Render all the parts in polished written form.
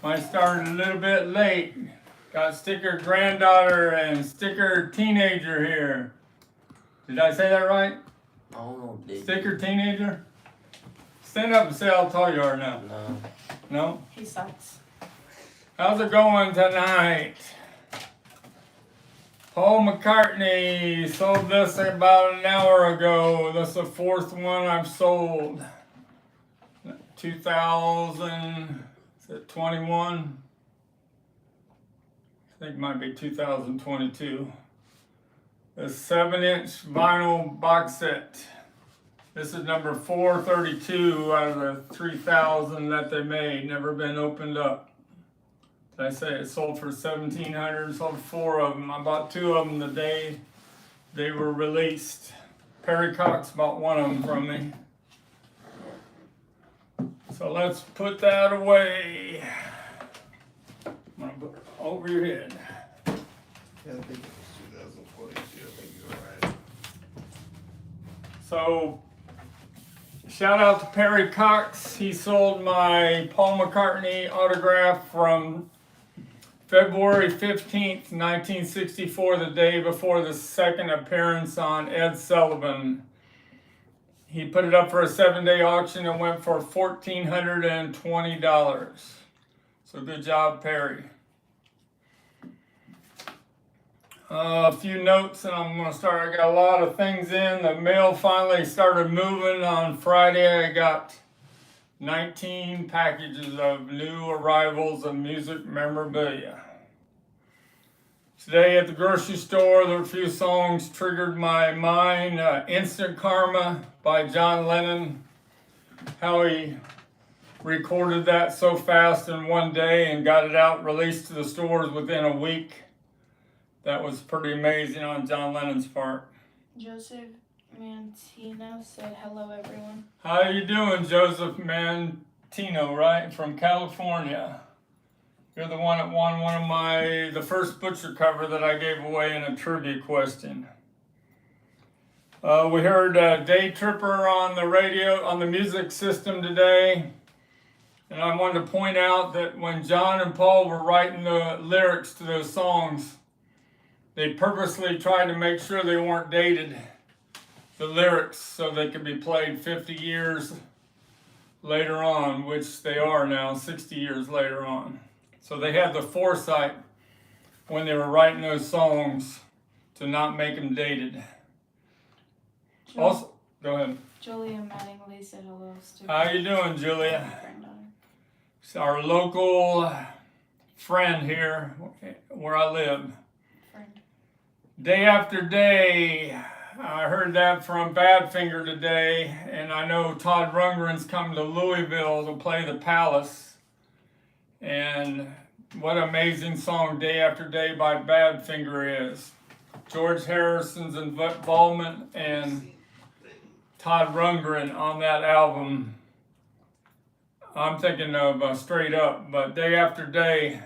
Might start a little bit late. Got sticker granddaughter and sticker teenager here. Did I say that right? I don't know, Sticker teenager? Stand up and say how tall you are now. No. No? He sucks. How's it going tonight? Paul McCartney sold this about an hour ago. This is the fourth one I've sold. 2021? I think it might be 2022. A 7-inch vinyl box set. This is number 432 out of the 3,000 that they made. Never been opened up. Did I say it sold for $1,700? Sold 4 of them. I bought 2 of them the day they were released. Perry Cox bought 1 of them from me. So let's put that away. I'm gonna put it over your head. Yeah, I think it was 2022. I think you're right. So, shout out to Perry Cox. He sold my Paul McCartney autograph from February 15th, 1964, the day before the second appearance on Ed Sullivan. He put it up for a 7-day auction and went for $1,420. So good job, Perry. A few notes and I'm going to start. I got a lot of things in. The mail finally started moving on Friday. I got 19 packages of new arrivals of music memorabilia. Today at the grocery store, there were a few songs triggered my mind. Instant Karma by John Lennon. How he recorded that so fast in one day and got it out, released to the stores within a week. That was pretty amazing on John Lennon's part. Joseph Mantino said, "Hello, everyone." How you doing, Joseph Mantino, right? From California. You're the one that won one of the first Butcher cover that I gave away in a trivia question. We heard Day Tripper on the radio, on the music system today. And I wanted to point out that when John and Paul were writing the lyrics to those songs, they purposely tried to make sure they weren't dated, the lyrics, so they could be played 50 years later on, which they are now, 60 years later on. So they had the foresight when they were writing those songs to not make them dated. Also, go ahead. Julia Mattingly said hello. How you doing, Julia? Granddaughter. It's our local friend here where I live. Friend. Day after day, I heard that from Badfinger today, and I know Todd Rundgren's coming to Louisville to play the Palace. And what an amazing song Day After Day by Badfinger is. George Harrison's involvement and Todd Rundgren on that album. I'm thinking of Straight Up, but Day After Day,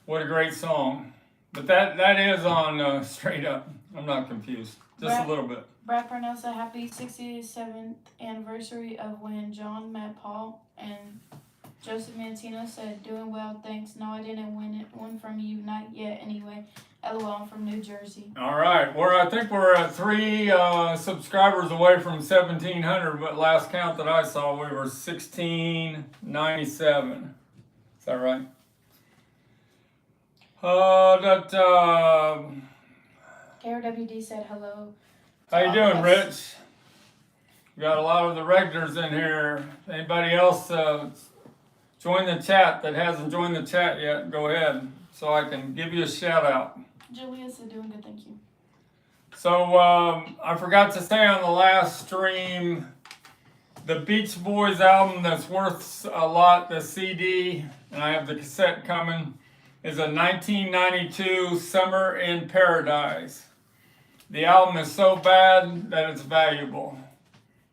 what a great song. But that is on Straight Up. I'm not confused, just a little bit. Brad Parnell said, "Happy 67th anniversary of when John met Paul." And Joseph Mantino said, "Doing well, thanks. No, I didn't win one from you, not yet anyway. LOL, I'm from New Jersey." All right, I think we're at 3 subscribers away from 1,700, but last count that I saw, we were 1,697. Is that right? KRWD said hello. How you doing, Rich? We got a lot of the regulars in here. Anybody else join the chat that hasn't joined the chat yet? Go ahead, so I can give you a shout out. Julia said, "Doing good, thank you." So I forgot to say on the last stream, the Beach Boys album that's worth a lot, the CD, and I have the cassette coming, is a 1992 Summer in Paradise. The album is so bad that it's valuable.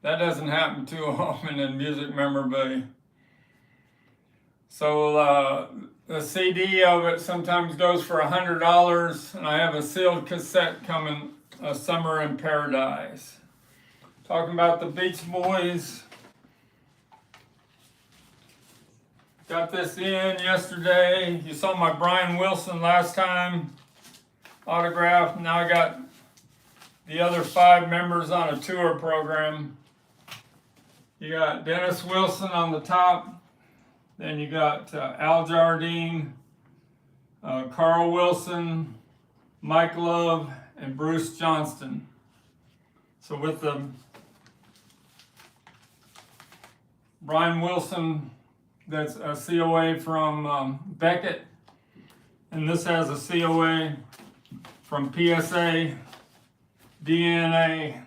That doesn't happen too often in music memorabilia. So the CD of it sometimes goes for $100, and I have a sealed cassette coming, Summer in Paradise. Talking about the Beach Boys. Got this in yesterday. You saw my Brian Wilson last time autograph. Now I got the other 5 members on a tour program. You got Dennis Wilson on the top. Then you got Al Jardine, Carl Wilson, Mike Love, and Bruce Johnston. So with the Brian Wilson, that's a COA from Beckett, and this has a COA from PSA DNA,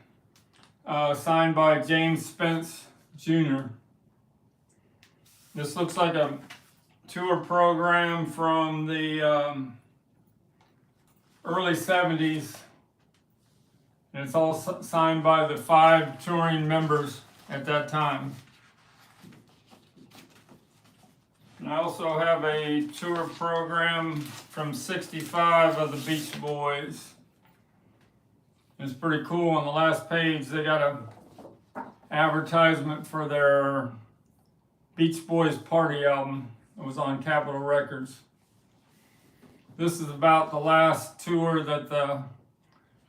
signed by James Spence Jr. This looks like a tour program from the early 70s, and it's all signed by the 5 touring members at that time. And I also have a tour program from '65 of the Beach Boys. It's pretty cool. On the last page, they got a advertisement for their Beach Boys Party album. It was on Capitol Records. This is about the last tour that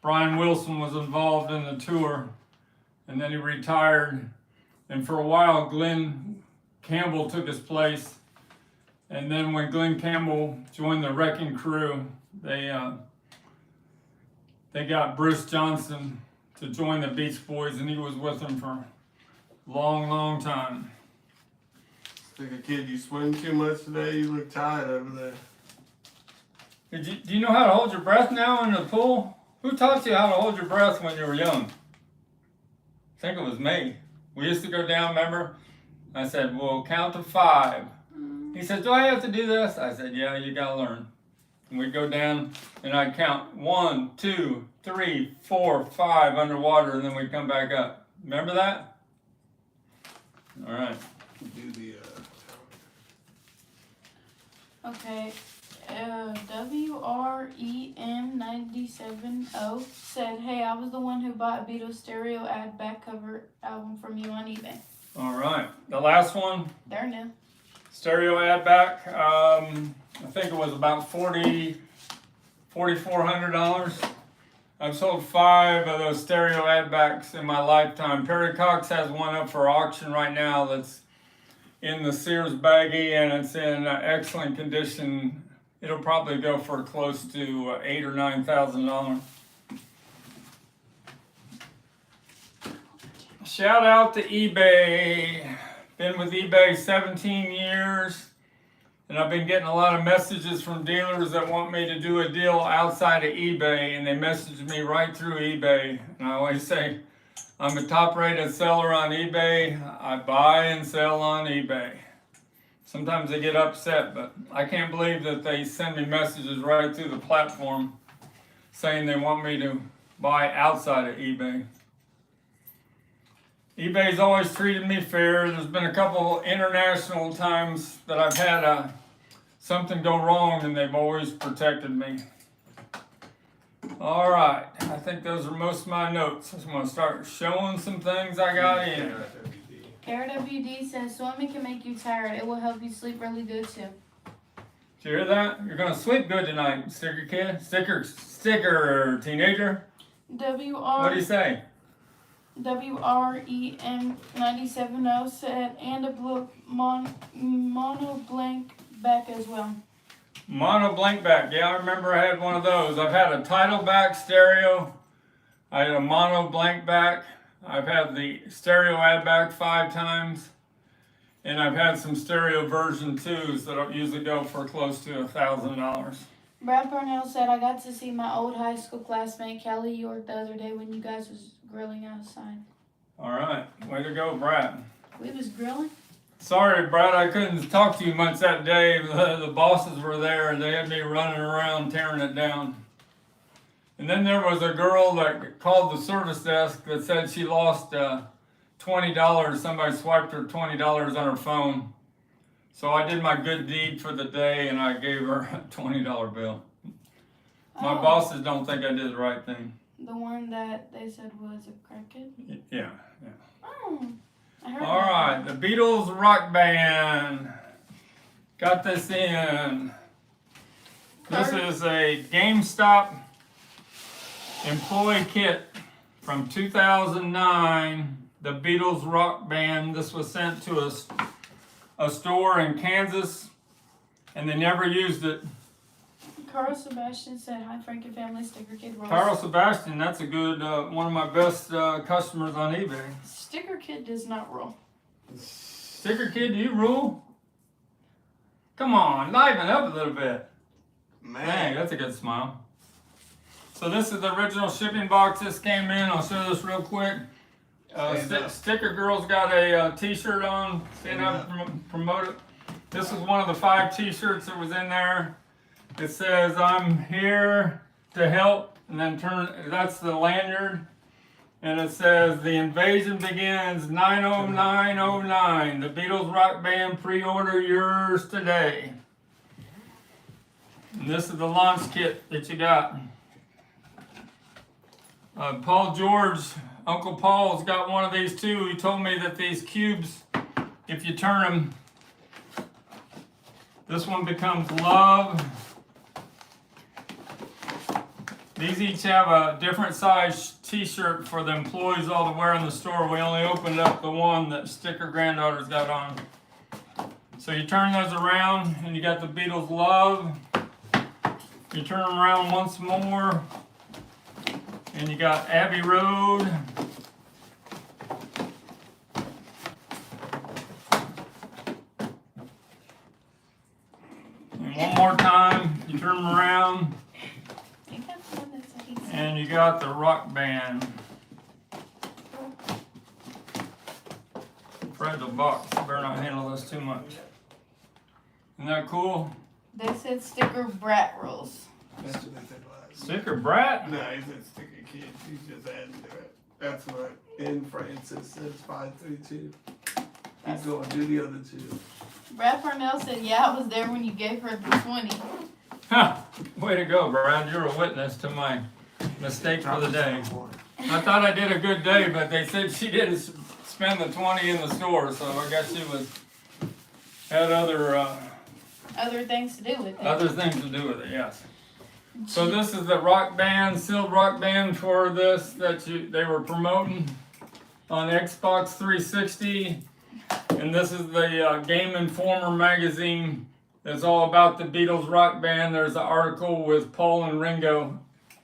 Brian Wilson was involved in the tour, and then he retired. And for a while, Glenn Campbell took his place. And then when Glenn Campbell joined the Wrecking Crew, they got Bruce Johnston to join the Beach Boys, and he was with them for a long, long time. Sticker kid, you swim too much today? You look tired over there. Do you know how to hold your breath now in the pool? Who taught you how to hold your breath when you were young? I think it was me. We used to go down, remember? I said, we'll count to 5. He said, do I have to do this? I said, yeah, you gotta learn. And we'd go down and I'd count 1, 2, 3, 4, 5 underwater, and then we'd come back up. Remember that? All right. Do the Okay. WREM970 said, hey, I was the one who bought Beatles stereo ad back cover album from you on eBay. All right. The last one, They're new. stereo ad back. I think it was about $4,400. I've sold 5 of those stereo ad backs in my lifetime. Perry Cox has one up for auction right now that's in the Sears baggie, and it's in excellent condition. It'll probably go for close to $8,000 or $9,000. Shout out to eBay. Been with eBay 17 years, and I've been getting a lot of messages from dealers that want me to do a deal outside of eBay, and they message me right through eBay. And I always say, I'm a top-rated seller on eBay. I buy and sell on eBay. Sometimes they get upset, but I can't believe that they send me messages right through the platform saying they want me to buy outside of eBay. eBay's always treated me fair. There's been a couple international times that I've had something go wrong, and they've always protected me. All right, I think those are most of my notes. I just want to start showing some things I got in. KRWD says swimming can make you tired. It will help you sleep really good too. Did you hear that? You're gonna sleep good tonight, sticker kid, sticker teenager. What do you say? WREM970 said, and a blue mono blank back as well. Mono blank back. Yeah, I remember I had one of those. I've had a title back stereo. I had a mono blank back. I've had the stereo ad back 5 times. And I've had some stereo version 2s that usually go for close to $1,000. Brad Parnell said, I got to see my old high school classmate Kelly York the other day when you guys was grilling outside. All right, way to go, Brad. We was grilling? Sorry, Brad, I couldn't talk to you much that day. The bosses were there, and they had me running around tearing it down. And then there was a girl that called the service desk that said she lost $20. Somebody swiped her $20 on her phone. So I did my good deed for the day, and I gave her a $20 bill. My bosses don't think I did the right thing. The one that they said was a crackhead? Yeah. Oh, I heard All that. right, the Beatles rock band. Got this in. This is a GameStop employee kit from 2009. The Beatles rock band. This was sent to a store in Kansas, and they never used it. Carl Sebastian said, "Hi, Frank and family. Sticker Kid rolls." Carl Sebastian, that's a good one of my best customers on eBay. Sticker Kid does not roll. Sticker Kid, do you rule? Come on, liven up a little bit. Dang, that's a good smile. So this is the original shipping box. This came in. I'll show this real quick. Sticker Girl's got a t-shirt on. Stand up and promote it. This is one of the 5 t-shirts that was in there. It says, "I'm here to help," and then that's the lanyard. And it says, "The invasion begins 9:09:09. The Beatles rock band, pre-order yours today." And this is the launch kit that you got. Paul George, Uncle Paul's got one of these too. He told me that these cubes, if you turn them, this one becomes love. These each have a different size t-shirt for the employees all to wear in the store. We only opened up the one that Sticker Granddaughter's got on. So you turn those around and you got the Beatles love. You turn them around once more and you got Abbey Road. And one more time, you turn them around. And you got the rock band. Fragile box. Better not handle this too much. Isn't that cool? They said Sticker Brat rolls. That's what they said last. Sticker Brat? No, he said Sticker Kid. He's just adding to it. That's what in Francis says 532. He's going to do the other 2. Brad Parnell said, "Yeah, I was there when you gave her the 20. Huh. Way to go, Brad. You're a witness to my mistake for the day. I thought I did a good day, but they said she didn't spend the 20 in the store, so I guess she had Other things to do with it. other things to do with it. Yes. So this is the rock band, sealed rock band for this that they were promoting on Xbox 360, and this is the Game Informer magazine. That's all about the Beatles rock band. There's an article with Paul and Ringo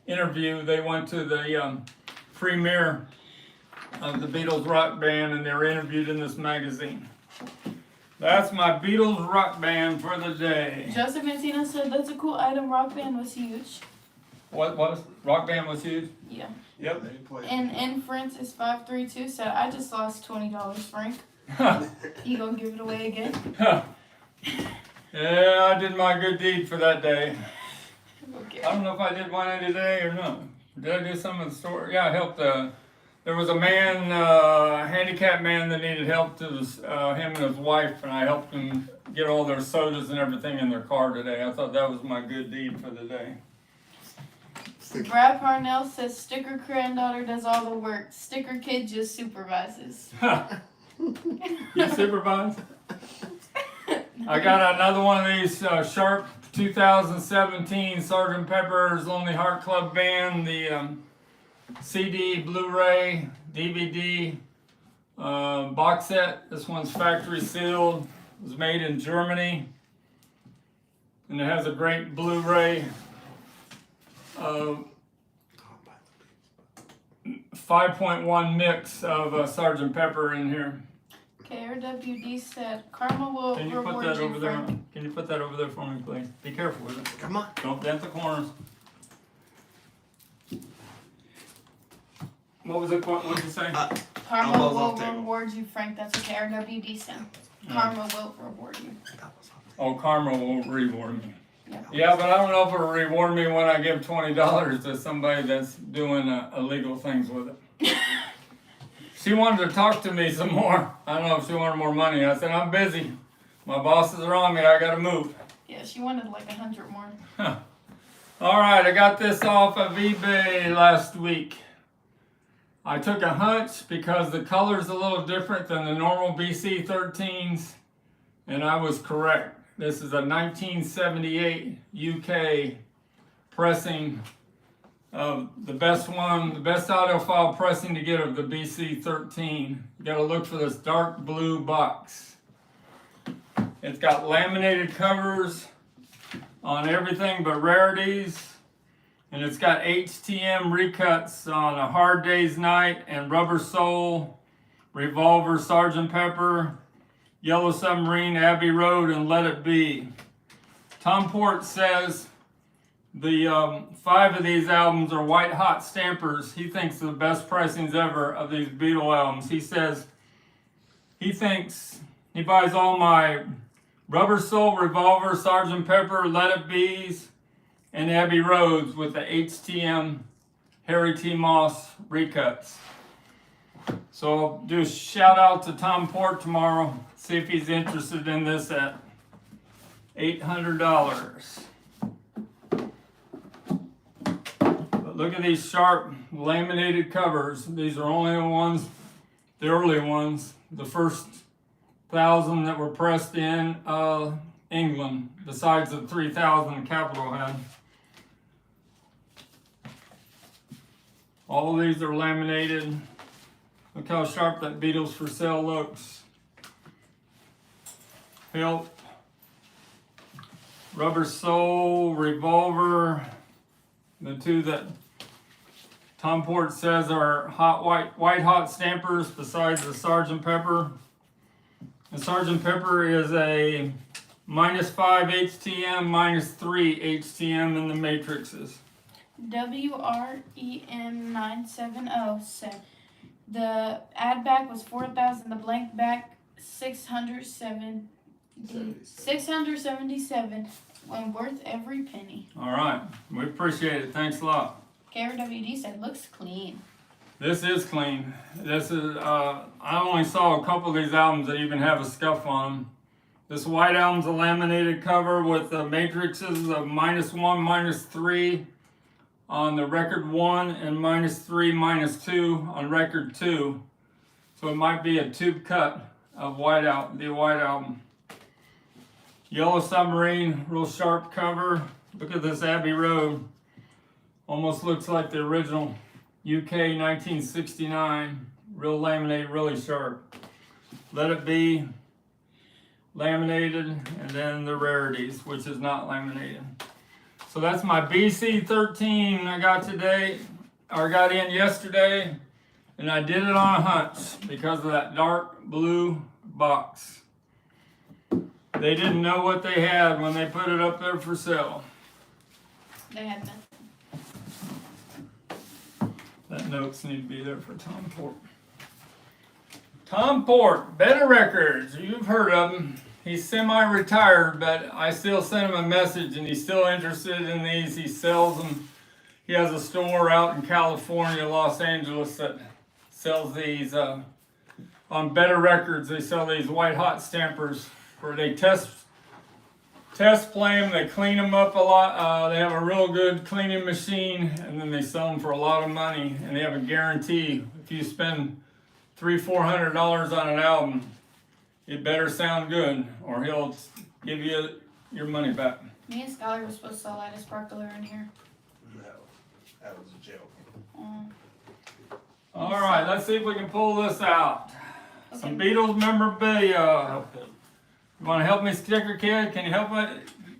interview. They went to the premiere of the Beatles rock band and they were interviewed in this magazine. That's my Beatles rock band for the day. Joseph Mantino said, "That's a cool item. Rock band was huge." What was? Rock band was huge? Yeah. Yep. And Francis 532 said, "I just lost $20, Frank. You gonna give it away again?" Yeah, I did my good deed for that day. Okay. I don't know if I did one today or not. Did I do some of the store? Yeah, I helped. There was a man, handicapped man that needed help to him and his wife, and I helped him get all their sodas and everything in their car today. I thought that was my good deed for the day. Brad Parnell says, "Sticker Granddaughter does all the work. Sticker Kid just supervises." You supervise? I got another one of these Sharp 2017 Sgt. Pepper's Lonely Heart Club Band, the CD, Blu-ray, DVD box set. This one's factory sealed. It was made in Germany. And it has a great Blu-ray 5.1 mix of Sgt. Pepper in here. KRWD said, "Karma will Can you put reward that you, over there? Frank." Can you put that over there for me, please? Be careful with it. Come on. Don't dent the corners. What was it? What did you say? Karma elbows will off table. reward you, Frank. That's what KRWD said. Karma will reward you. Oh, karma will reward me. Yeah. Yeah, but I don't know if it'll reward me when I give $20 to somebody that's doing illegal things with it. She wanted to talk to me some more. I don't know if she wanted more money. I said, "I'm busy. My bosses are on me. I gotta move." Yeah, she wanted like 100 more. All right, I got this off of eBay last week. I took a hunch because the color's a little different than the normal BC 13s, and I was correct. This is a 1978 UK pressing of the best one, the best audiophile pressing to get of the BC-13. You gotta look for this dark blue box. It's got laminated covers on everything but rarities. And it's got HTM recuts on A Hard Day's Night and Rubber Soul, Revolver, Sgt. Pepper, Yellow Submarine, Abbey Road, and Let It Be. Tom Port says the 5 of these albums are white hot stampers. He thinks the best pressings ever of these Beatles albums. He says he thinks he buys all my Rubber Soul, Revolver, Sgt. Pepper, Let It Be's, and Abbey Roads with the HTM Harry T. Moss recuts. So I'll do a shout out to Tom Port tomorrow, see if he's interested in this at $800. But look at these sharp laminated covers. These are only the ones, the early ones, the first 1,000 that were pressed in England, besides the 3,000 Capitol had. All of these are laminated. Look how sharp that Beatles for Sale looks. Help. Rubber Soul, Revolver, the 2 that Tom Port says are hot white hot stampers besides the Sgt. Pepper. The Sgt. Pepper is a -5 HTM, -3 HTM in the matrices. WREM970 said the add back was 4,000, the blank back 677, and worth every penny. All right, we appreciate it. Thanks a lot. KRWD said looks clean. This is clean. This is I only saw a couple of these albums that even have a scuff on them. This white album's a laminated cover with the matrices of -1, -3 on the record 1 and -3, -2 on record 2. So it might be a tube cut of the white album. Yellow Submarine, real sharp cover. Look at this Abbey Road. Almost looks like the original UK 1969. Real laminated, really sharp. Let It Be, laminated, and then the rarities, which is not laminated. So that's my BC-13 I got today, or got in yesterday, and I did it on a hunch because of that dark blue box. They didn't know what they had when they put it up there for sale. They had nothing. That notes need to be there for Tom Port. Tom Port, Better Records, you've heard of him. He's semi-retired, but I still send him a message and he's still interested in these. He sells them. He has a store out in California, Los Angeles, that sells these on Better Records. They sell these white hot stampers where they test play them, they clean them up a lot. They have a real good cleaning machine, and then they sell them for a lot of money, and they have a guarantee. If you spend $300-400 on an album, it better sound good, or he'll give you your money back. Me and Skylar were supposed to light a sparkler in here. No, that was a joke. All right, let's see if we can pull this out. Okay. Some Beatles memorabilia. Help him. You want to help me, Sticker Kid? Can you help me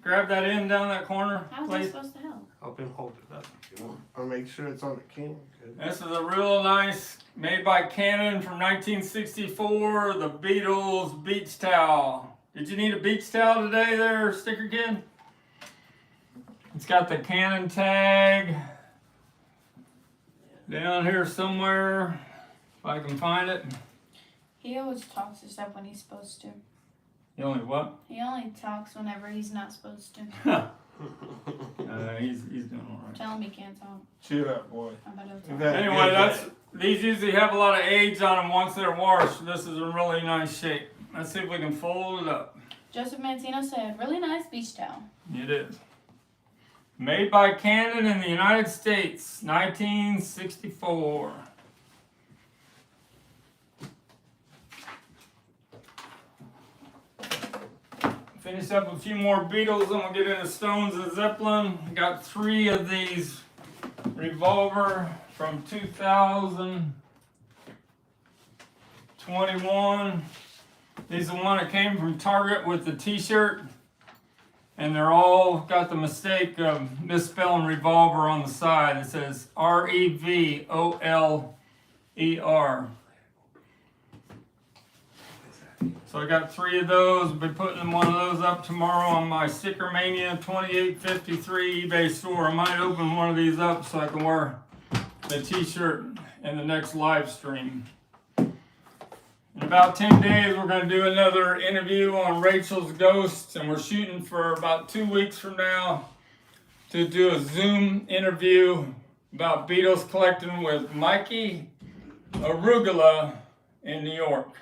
grab that in down that corner, How was I please? supposed to help? Help him hold it up. I'll make sure it's on the camera. This is a real nice, made by Canon from 1964, the Beatles beach towel. Did you need a beach towel today there, Sticker Kid? It's got the Canon tag down here somewhere, if I can find it. He always talks this up when he's supposed to. You only what? He only talks whenever he's not supposed to. He's doing all right. Tell him he can't talk. Cheer up, boy. I'm about to You talk. got- Anyway, these usually have a lot of age on them once they're washed. This is in really nice shape. Let's see if we can fold it up. Joseph Mantino said, really nice beach towel. It is. Made by Canon in the United States, 1964. Finish up a few more Beatles and we'll get into Stones Zeppelin. Got 3 of these Revolver from 2021. These are the one that came from Target with the t-shirt. And they're all got the mistake of misspelling revolver on the side. It says REVOLER. So I got 3 of those. I'll be putting one of those up tomorrow on my STICKERMANIA 2853 eBay store. I might open one of these up so I can wear the t-shirt in the next live stream. In about 10 days, we're going to do another interview on Rachel's Ghosts, and we're shooting for about 2 weeks from now to do a Zoom interview about Beatles collecting with Mikey Arugula in New York.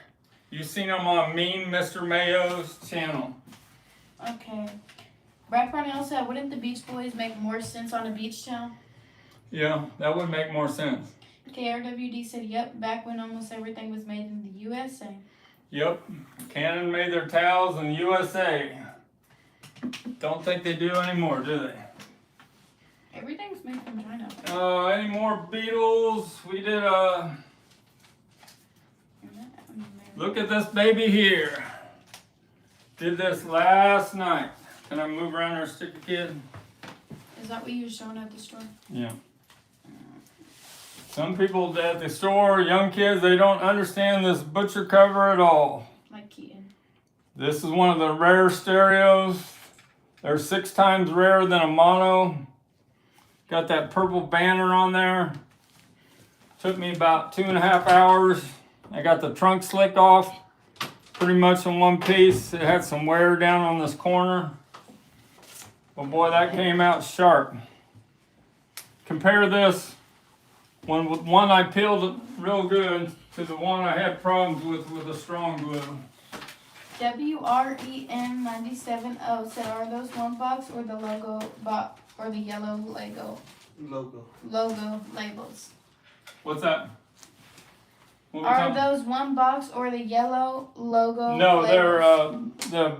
You've seen him on Mean Mr. Mayo's channel. Okay. Brad Parnell said, wouldn't the Beach Boys make more sense on a beach town? Yeah, that would make more sense. KRWD said, yep, back when almost everything was made in the USA. Yep, Canon made their towels in the USA. Don't think they do anymore, do they? Everything's made from China. Any more Beatles? We did look at this baby here. Did this last night. Can I move around our sticker kid? Is that what you were showing at the store? Yeah. Some people at the store, young kids, they don't understand this butcher cover at all. Like Keaton. This is one of the rare stereos. They're 6 times rarer than a mono. Got that purple banner on there. Took me about 2.5 hours. I got the trunk slick off pretty much in one piece. It had some wear down on this corner. But boy, that came out sharp. Compare this one I peeled it real good to the one I had problems with a strong glue. WREN970 said, are those 1 box or the logo or the yellow logo labels? What's that? What we Are talking- those 1 box or the yellow logo No, labels? they're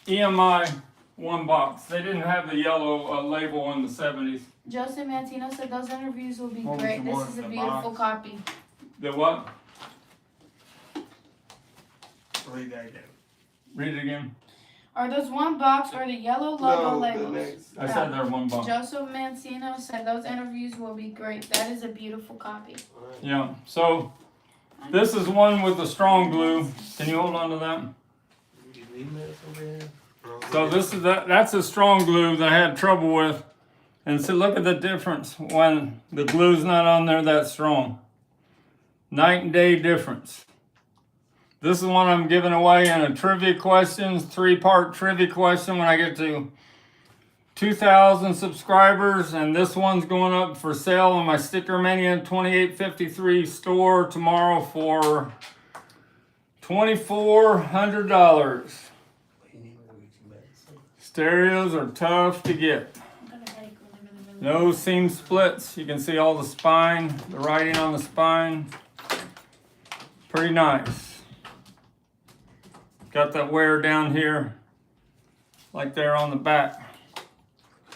the EMI 1 box. They didn't have the yellow label in the 70s. Joseph Mantino said those interviews will be What was great. the This one is in a the beautiful box? copy. The what? Read that again. Read it again. Are those 1 box or the yellow logo No, the labels? next. I said they're 1 box. Joseph Mancino said those interviews will be great. That is a beautiful copy. Yeah. So this is one with the strong glue. Can you hold on to that? You need this over here? So this is that's a strong glue that I had trouble with. And so look at the difference when the glue's not on there that strong. Night and day difference. This is one I'm giving away in a trivia questions, 3-part trivia question when I get to 2,000 subscribers. And this one's going up for sale on my STICKERMANIA 2853 store tomorrow for $2,400. Stereos are tough to get. No seam splits. You can see all the spine, the writing on the spine. Pretty nice. Got that wear down here, like there on the back.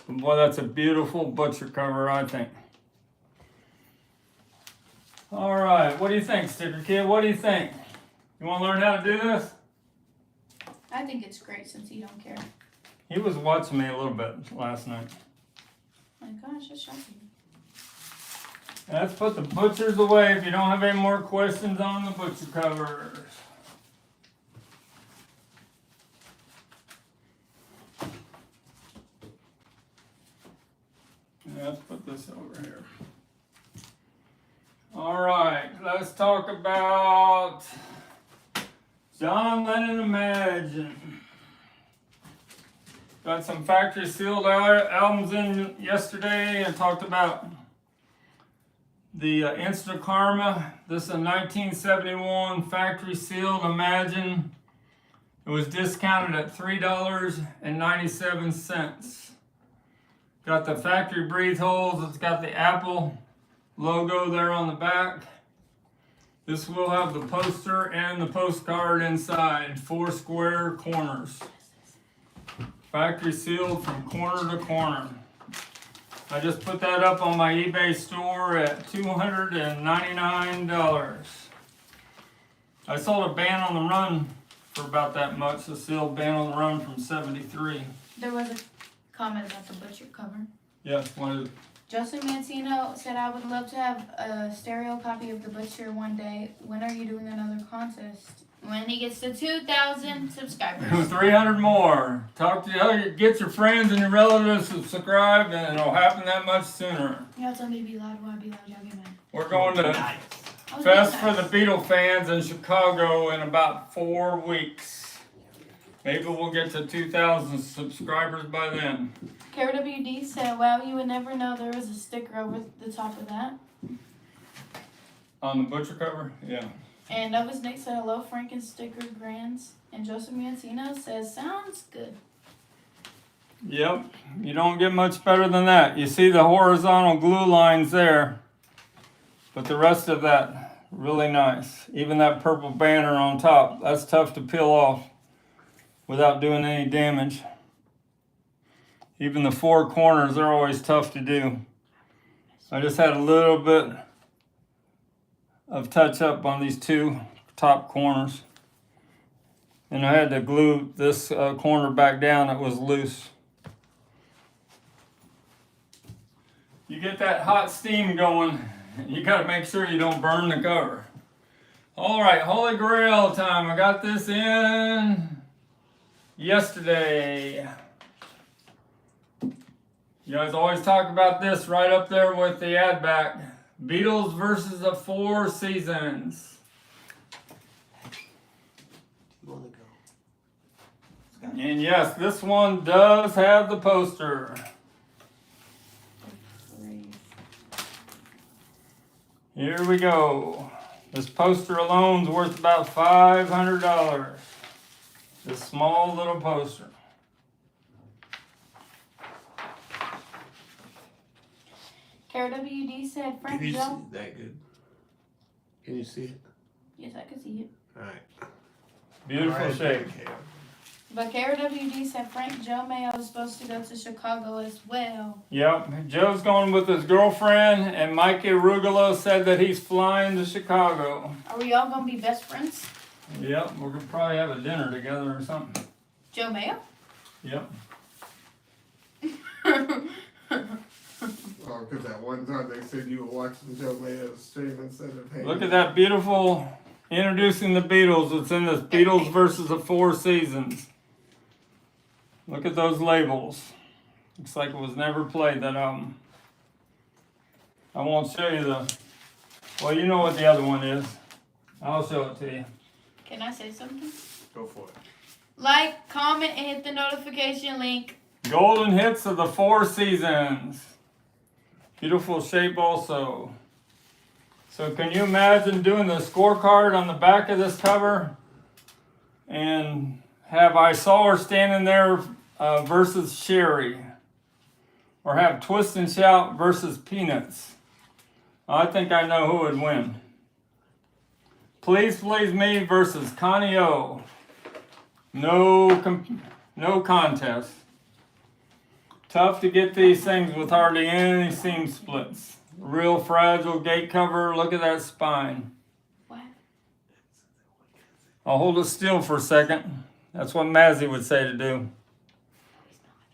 But boy, that's a beautiful butcher cover, I think. All right, what do you think, Sticker Kid? What do you think? You want to learn how to do this? I think it's great since you don't care. He was watching me a little bit last night. My gosh, that's shocking. Let's put the butchers away if you don't have any more questions on the butcher covers. Let's put this over here. All right, let's talk about John Lennon Imagine. Got some factory sealed albums in yesterday and talked about the Instant Karma. This is a 1971 factory sealed Imagine. It was discounted at $3.97. Got the factory breathe holes. It's got the Apple logo there on the back. This will have the poster and the postcard inside, 4 square corners. Factory sealed from corner to corner. I just put that up on my eBay store at $299. I sold a Band on the Run for about that much, a sealed Band on the Run from '73. There was a comment about the butcher cover. Yes, one of Joseph Mancino said, I would love to have a stereo copy of The Butcher one day. When are you doing another contest? When he gets to 2,000 subscribers. 300 more. Talk to get your friends and your relatives to subscribe, and it'll happen that much sooner. Y'all tell me to be loud. Why be loud? Y'all get mad. We're going to Nice. I was Fest being for nice. the Beatle fans in Chicago in about 4 weeks. Maybe we'll get to 2,000 subscribers by then. KRWD said, wow, you would never know there was a sticker over the top of that. On the butcher cover? Yeah. And Novus Nick said, hello, Frank and Sticker Grands. And Joseph Mancino says, sounds good. Yep. You don't get much better than that. You see the horizontal glue lines there. But the rest of that, really nice. Even that purple banner on top, that's tough to peel off without doing any damage. Even the 4 corners are always tough to do. I just had a little bit of touch up on these 2 top corners. And I had to glue this corner back down that was loose. You get that hot steam going, you gotta make sure you don't burn the cover. All right, Holy Grail time. I got this in yesterday. You guys always talk about this right up there with the ad back. Beatles versus the 4 Seasons. You wanna go? And yes, this one does have the poster. Here we go. This poster alone's worth about $500. This small little poster. KRWD said, Frank Can you see Joe. that good? Can you see it? Yes, I can see it. Alright. Beautiful shape. But KRWD said Frank Joe Mayo is supposed to go to Chicago as well. Yep, Joe's going with his girlfriend, and Mikey Arugula said that he's flying to Chicago. Are we all gonna be best friends? Yep, we're gonna probably have a dinner together or something. Joe Mayo? Yep. Oh, because that one time they said you were watching Joe Mayo's stream instead of hanging. Look at that beautiful introducing the Beatles. It's in this Beatles versus the 4 Seasons. Look at those labels. Looks like it was never played, that album. I won't show you the... Well, you know what the other one is. I'll show it to you. Can I say something? Go for it. Like, comment, and hit the notification link. Golden hits of the 4 Seasons. Beautiful shape also. So can you imagine doing the scorecard on the back of this cover? And have I Saw Her standing there versus Sherry? Or have Twist and Shout versus Peanuts? I think I know who would win. Please Please Me versus Connie O. No contest. Tough to get these things with hardly any seam splits. Real fragile gate cover. Look at that spine. What? I'll hold it still for a second. That's what Mazzy would say to do.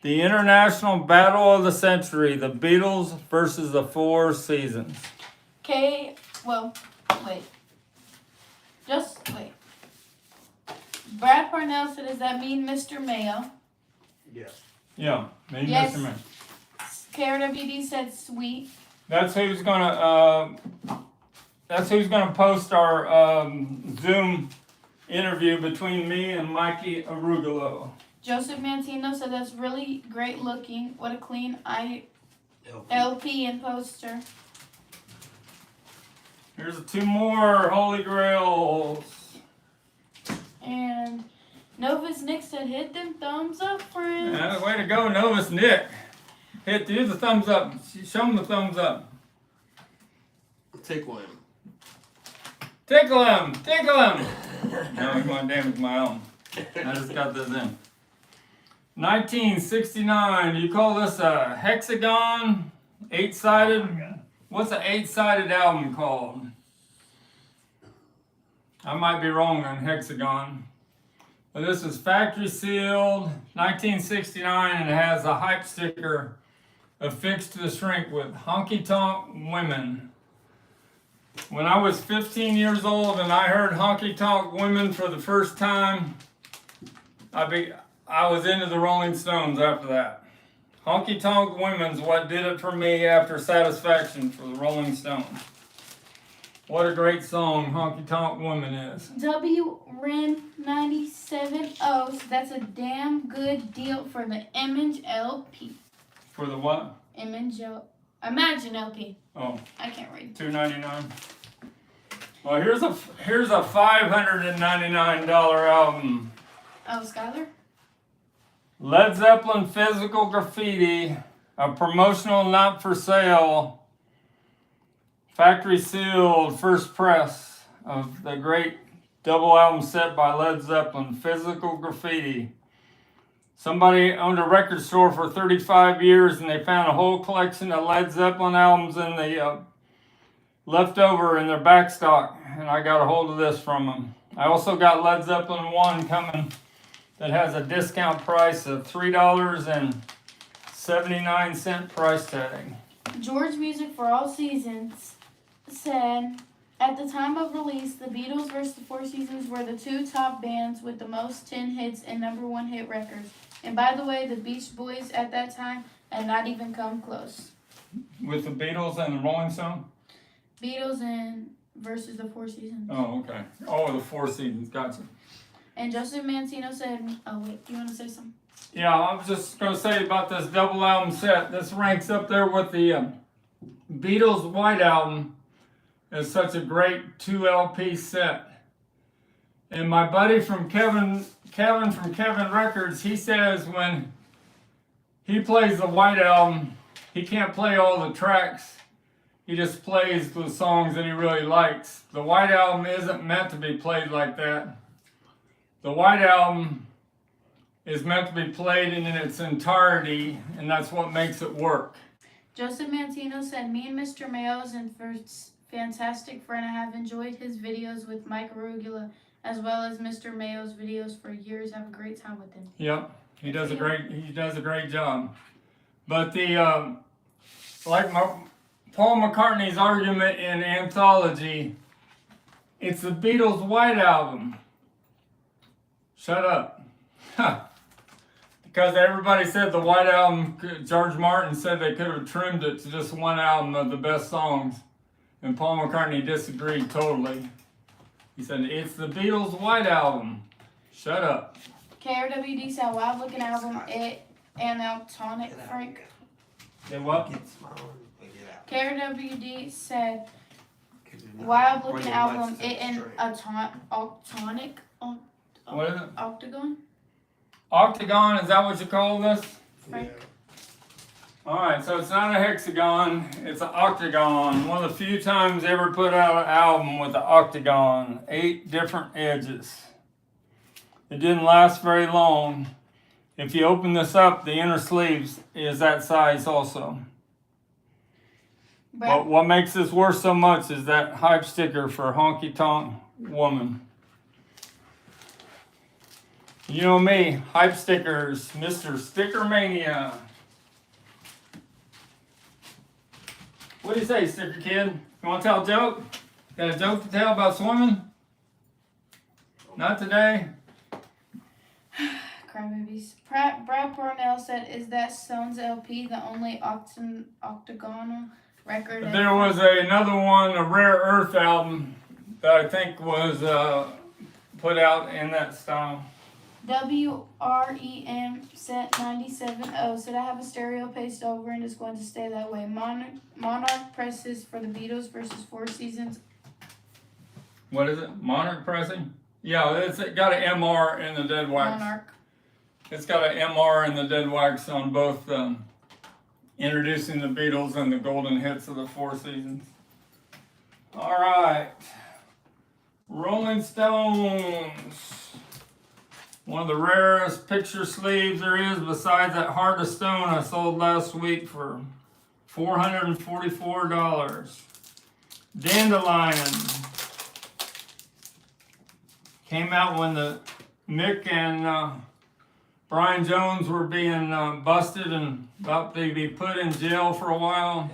The International Battle of the Century. The Beatles versus the 4 Seasons. Wait. Just wait. Brad Parnell said, does that mean Mr. Mayo? Yes. Yeah, me, Yes. Mr. Man. KRWD said sweet. That's who's gonna post our Zoom interview between me and Mikey Arugula. Joseph Mantino said that's really great looking. What a clean LP. LP and poster. Here's 2 more Holy Grails. And Novus Nick said, hit them thumbs up, friends. Yeah, way to go, Novus Nick. Do the thumbs up. Show him the thumbs up. Take one. Tickle him! Tickle him! No, he's going to damage my own. I just got this in. 1969. Do you call this a hexagon? 8-sided? What's an 8-sided album called? I might be wrong on hexagon. But this is factory sealed, 1969, and it has a hype sticker affixed to the shrink with honky tonk women. When I was 15 years old and I heard honky tonk women for the first time, I was into the Rolling Stones after that. Honky tonk women's what did it for me after Satisfaction for the Rolling Stones. What a great song Honky Tonk Woman is. WREN97. Oh, so that's a damn good deal for the Image LP. For the what? Imagine LP. Oh, I can't read. $2.99. Well, here's a $599 album. Oh, Skylar? Led Zeppelin Physical Graffiti, a promotional not for sale, factory sealed first press of the great double album set by Led Zeppelin, Physical Graffiti. Somebody owned a record store for 35 years and they found a whole collection of Led Zeppelin albums in the leftover in their back stock, and I got a hold of this from them. I also got Led Zeppelin 1 coming that has a discount price of $3.79 price tag. George Music for All Seasons said, at the time of release, the Beatles versus the Four Seasons were the two top bands with the most 10 hits and #1 hit records. And by the way, the Beach Boys at that time had not even come close. With the Beatles and the Rolling Stones? Beatles and versus the Four Seasons. Oh, okay. Oh, the Four Seasons, gotcha. And Joseph Mantino said, oh wait, do you want to say something? Yeah, I was just going to say about this double album set. This ranks up there with the Beatles White Album. It's such a great 2 LP set. And my buddy from Kevin from Kevin Records, he says when he plays the White Album, he can't play all the tracks. He just plays the songs that he really likes. The White Album isn't meant to be played like that. The White Album is meant to be played in its entirety, and that's what makes it work. Joseph Mantino said, me and Mr. Mayo's and fantastic friend, I have enjoyed his videos with Mike Arugula as well as Mr. Mayo's videos for years. Have a great time with him. Yep, he does a great job. But the Paul McCartney's argument in Anthology, it's the Beatles' White Album. Shut up. Because everybody said the White Album, George Martin said they could have trimmed it to just one album of the best songs. And Paul McCartney disagreed totally. He said, it's the Beatles' White Album. Shut up. KRWD said, wild looking album, it and Altonic Frank. Say what? KRWD said, wild looking album, it and Altonic. What is it? Octagon? Octagon, is that what you call this? Frank. Alright, so it's not a hexagon, it's an octagon. One of the few times they ever put out an album with an octagon. 8 different edges. It didn't last very long. If you open this up, the inner sleeves is that size also. But what makes this worth so much is that hype sticker for Honky Tonk Woman. You know me, hype stickers, Mr. STICKERMANIA. What do you say, Sticker Kid? You want to tell a joke? Got a joke to tell about swimming? Not today. Crybabies. Brad Cornell said, is that Stones LP the only octagonal record? There was another one, a Rare Earth album, that I think was put out in that style. WREM set 97.0 said, I have a stereo pasted over and it's going to stay that way. Monarch presses for the Beatles versus Four Seasons. What is it? Monarch pressing? Yeah, it's got an MR in the dead wax. Monarch. It's got an MR in the dead wax on both introducing the Beatles and the golden hits of the Four Seasons. All right. Rolling Stones. One of the rarest picture sleeves there is, besides that Heart of Stone I sold last week for $444. Dandelion. Came out when the Mick and Brian Jones were being busted and about to be put in jail for a while.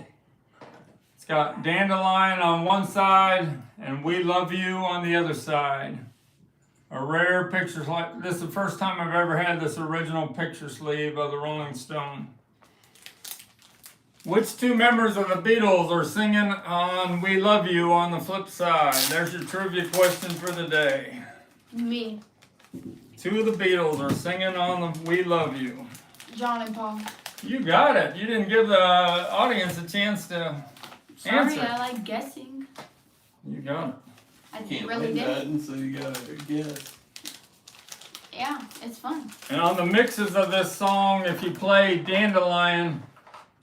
It's got Dandelion on one side and We Love You on the other side. A rare picture sleeve. This is the first time I've ever had this original picture sleeve of the Rolling Stone. Which two members of the Beatles are singing on We Love You on the flip side? There's your trivia question for the day. Me. Two of the Beatles are singing on the We Love You. John and Paul. You got it. You didn't give the audience a chance to Sorry, answer. I like guessing. You got it. I Can't really win did. nothing, so you gotta guess. Yeah, it's fun. And on the mixes of this song, if you play Dandelion,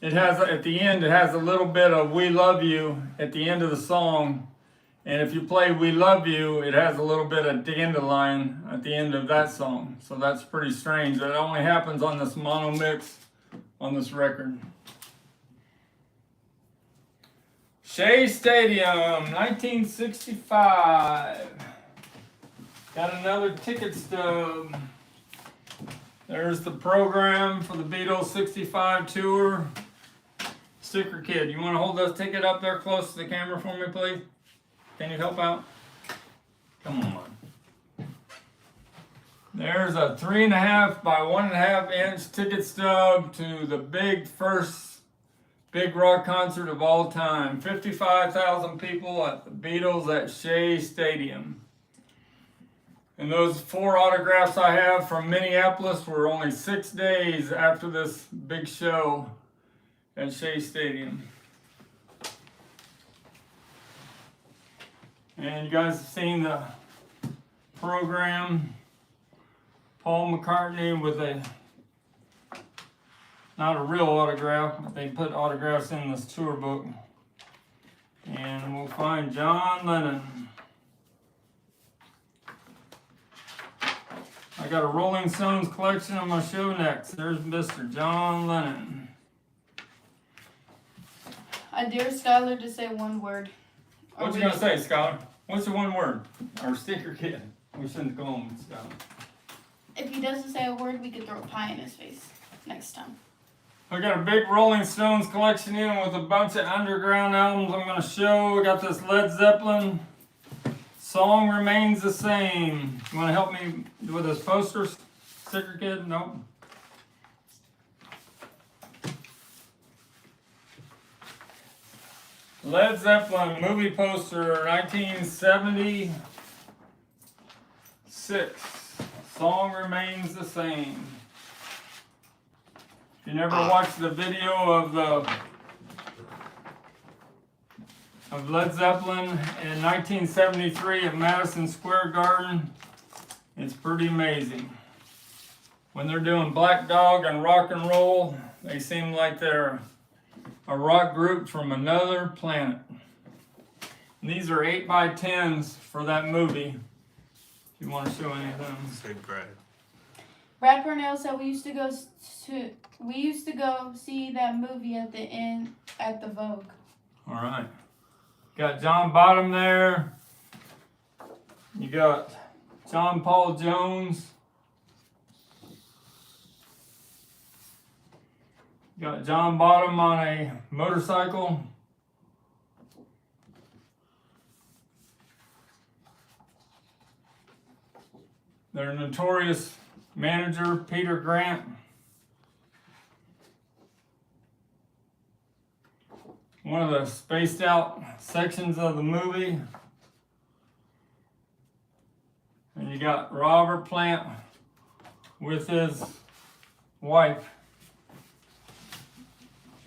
it has at the end, it has a little bit of We Love You at the end of the song. And if you play We Love You, it has a little bit of Dandelion at the end of that song. So that's pretty strange. That only happens on this mono mix on this record. Shea Stadium, 1965. Got another ticket stub. There's the program for the Beatles 65 tour. Sticker Kid, you want to hold this ticket up there close to the camera for me, please? Can you help out? Come on. There's a 3.5 by 1.5 inch ticket stub to the first big rock concert of all time. 55,000 people at the Beatles at Shea Stadium. And those 4 autographs I have from Minneapolis were only 6 days after this big show at Shea Stadium. And you guys have seen the program. Paul McCartney with not a real autograph, but they put autographs in this tour book. And we'll find John Lennon. I got a Rolling Stones collection on my show next. There's Mr. John Lennon. I dare Skylar to say one word. What you gonna say, Skylar? What's the one word? Or Sticker Kid? We shouldn't call him Skylar. If he doesn't say a word, we could throw a pie in his face next time. I got a big Rolling Stones collection in with a bunch of underground albums I'm gonna show. We got this Led Zeppelin. Song Remains the Same. You wanna help me with this poster, Sticker Kid? Nope. Led Zeppelin movie poster, 1976. Song Remains the Same. If you never watched the video of Led Zeppelin in 1973 at Madison Square Garden, it's pretty amazing. When they're doing Black Dog and rock and roll, they seem like they're a rock group from another planet. And these are 8x10s for that movie. If you want to show any of them. Say Brad. Brad Purnell said we used to go see that movie at the Vogue. All right. Got John Bottom there. You got John Paul Jones. You got John Bottom on a motorcycle. Their notorious manager, Peter Grant. One of the spaced out sections of the movie. And you got Robert Plant with his wife.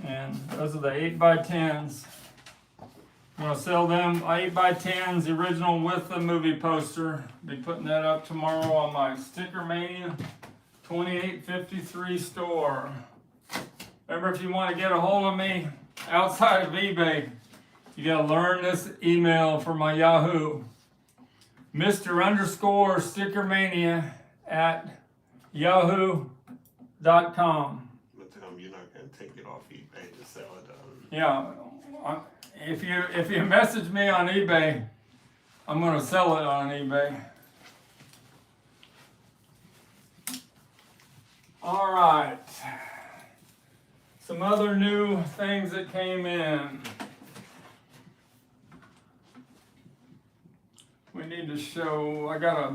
And those are the 8x10s. I'm going to sell them 8x10s, the original with the movie poster. Be putting that up tomorrow on my STICKERMANIA 2853 store. Remember, if you want to get a hold of me outside of eBay, you got to learn this email for my Yahoo. Mr. _ STICKERMANIA yahoo.com. But tell them you're not gonna take it off eBay to sell it. Yeah, if you message me on eBay, I'm gonna sell it on eBay. All right. Some other new things that came in. We need to show. I got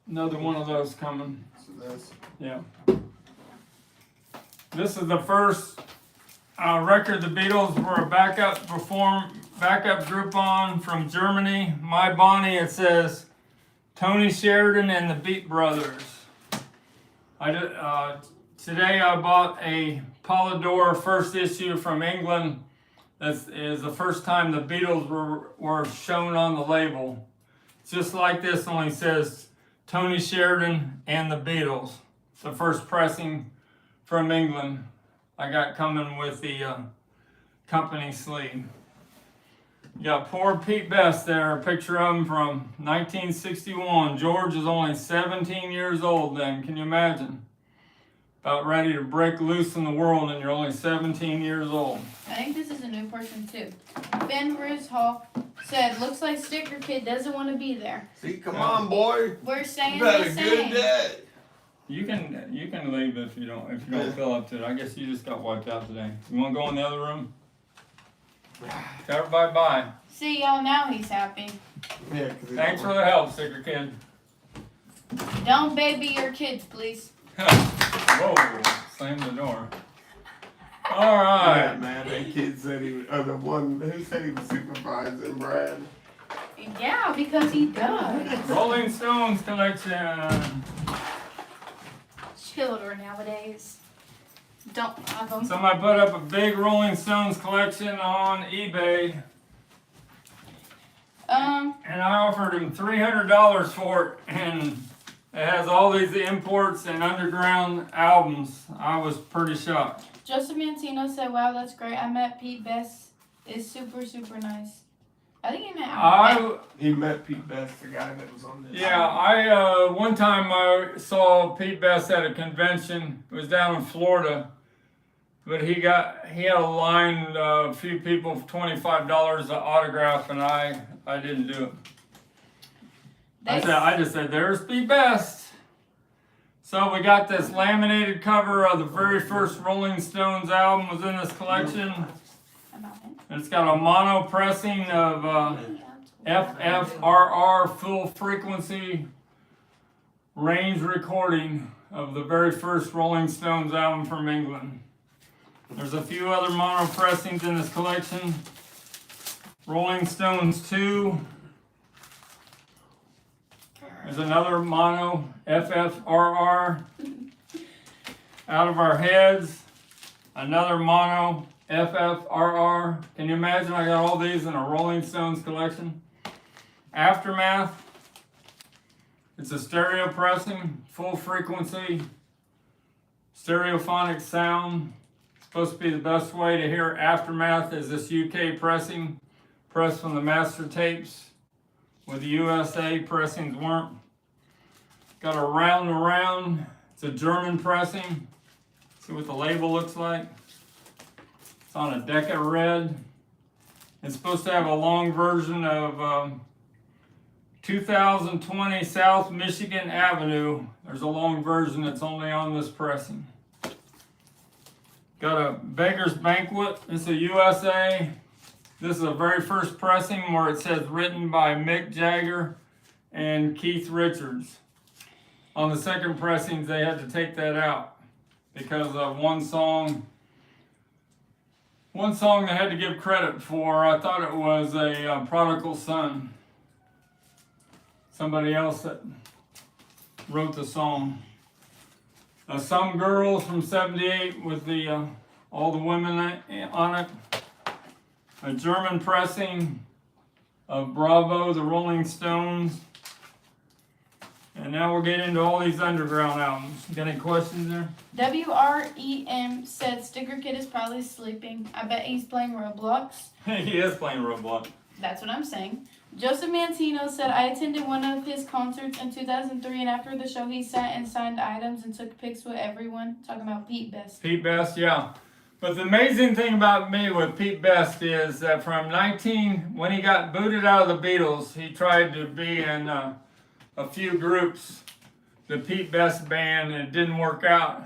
another one of those coming. So that's Yeah. This is the first record the Beatles were a backup group on from Germany. My Bonnie, it says Tony Sheridan and the Beat Brothers. Today I bought a Polydor first issue from England. That is the first time the Beatles were shown on the label. It's just like this, only says Tony Sheridan and the Beatles. It's the first pressing from England. I got coming with the company sleeve. You got poor Pete Best there, a picture of him from 1961. George is only 17 years old then, can you imagine? About ready to break loose in the world and you're only 17 years old. I think this is a new person too. Ben Bruce Hall said, looks like Sticker Kid doesn't want to be there. see, come on, boy. We're saying You had the a same. good day. You can leave if you don't feel up to it. I guess you just got wiped out today. You wanna go in the other room? Tell everybody bye. See y'all now, he's happy. Yeah, 'cause Thanks for the help, Sticker Kid. Don't baby your kids, please. Whoa, slam the door. Yeah, Alright. man, that kid said he was the one who said he was supervising Brad. Yeah, because he does. Rolling Stones collection. Children nowadays don't have them. Somebody put up a big Rolling Stones collection on eBay, and I offered him $300 for it, and it has all these imports and underground albums. I was pretty shocked. Joseph Mantino said, wow, that's great. I met Pete Best. Is super, super nice. I think he met He met Pete Best, the guy that was on this. I one time I saw Pete Best at a convention. It was down in Florida, but he had a line, a few people for $25 an autograph, and I didn't do it. I just said, there's Pete Best. So we got this laminated cover of the very first Rolling Stones album was in this collection. It's got a mono pressing of FFRR full frequency range recording of the very first Rolling Stones album from England. There's a few other mono pressings in this collection. Rolling Stones 2. There's another mono FFRR. Out of Our Heads. Another mono FFRR. Can you imagine I got all these in a Rolling Stones collection? Aftermath. It's a stereo pressing, full frequency, stereophonic sound. It's supposed to be the best way to hear Aftermath is this UK pressing, pressed from the master tapes, where the USA pressings weren't. Got a round. It's a German pressing. See what the label looks like. It's on a Decca Red. It's supposed to have a long version of 2020 South Michigan Avenue. There's a long version that's only on this pressing. Got a Beggar's Banquet. It's a USA. This is the very first pressing where it says written by Mick Jagger and Keith Richards. On the second pressings, they had to take that out because of one song they had to give credit for. I thought it was a Prodigal Son. Somebody else that wrote the song. Some Girls from '78 with the all the women on it. A German pressing of Bravo, the Rolling Stones. And now we'll get into all these underground albums. Got any questions there? WREM said Sticker Kid is probably sleeping. I bet he's playing Roblox. He is playing Roblox. That's what I'm saying. Joseph Mantino said, I attended one of his concerts in 2003, and after the show, he sat and signed items and took pics with everyone. Talking about Pete Best. Pete Best, yeah. But the amazing thing about me with Pete Best is that when he got booted out of the Beatles, he tried to be in a few groups, the Pete Best band, and it didn't work out.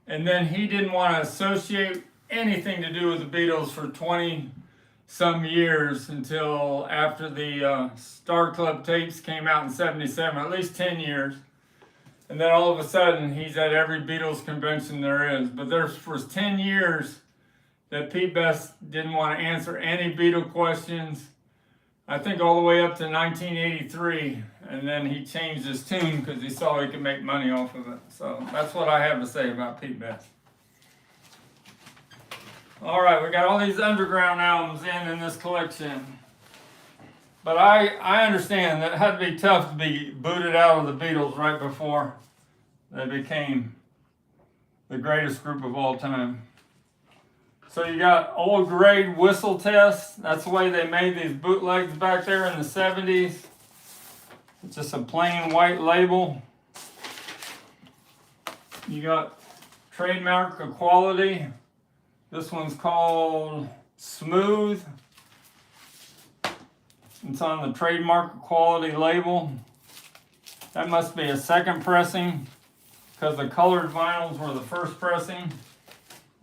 And then he didn't want to associate anything to do with the Beatles for 20 some years until after the Star Club tapes came out in 77, at least 10 years. And then all of a sudden, he's at every Beatles convention there is. But there was 10 years that Pete Best didn't want to answer any Beatle questions. I think all the way up to 1983. And then he changed his tune because he saw he could make money off of it. So that's what I have to say about Pete Best. All right, we got all these underground albums in this collection. But I understand that it had to be tough to be booted out of the Beatles right before they became the greatest group of all time. So you got Old Grade Whistle Test. That's the way they made these bootlegs back there in the 70s. It's just a plain white label. You got Trademark Equality. This one's called Smooth. It's on the Trademark Equality label. That must be a second pressing because the colored vinyls were the first pressing.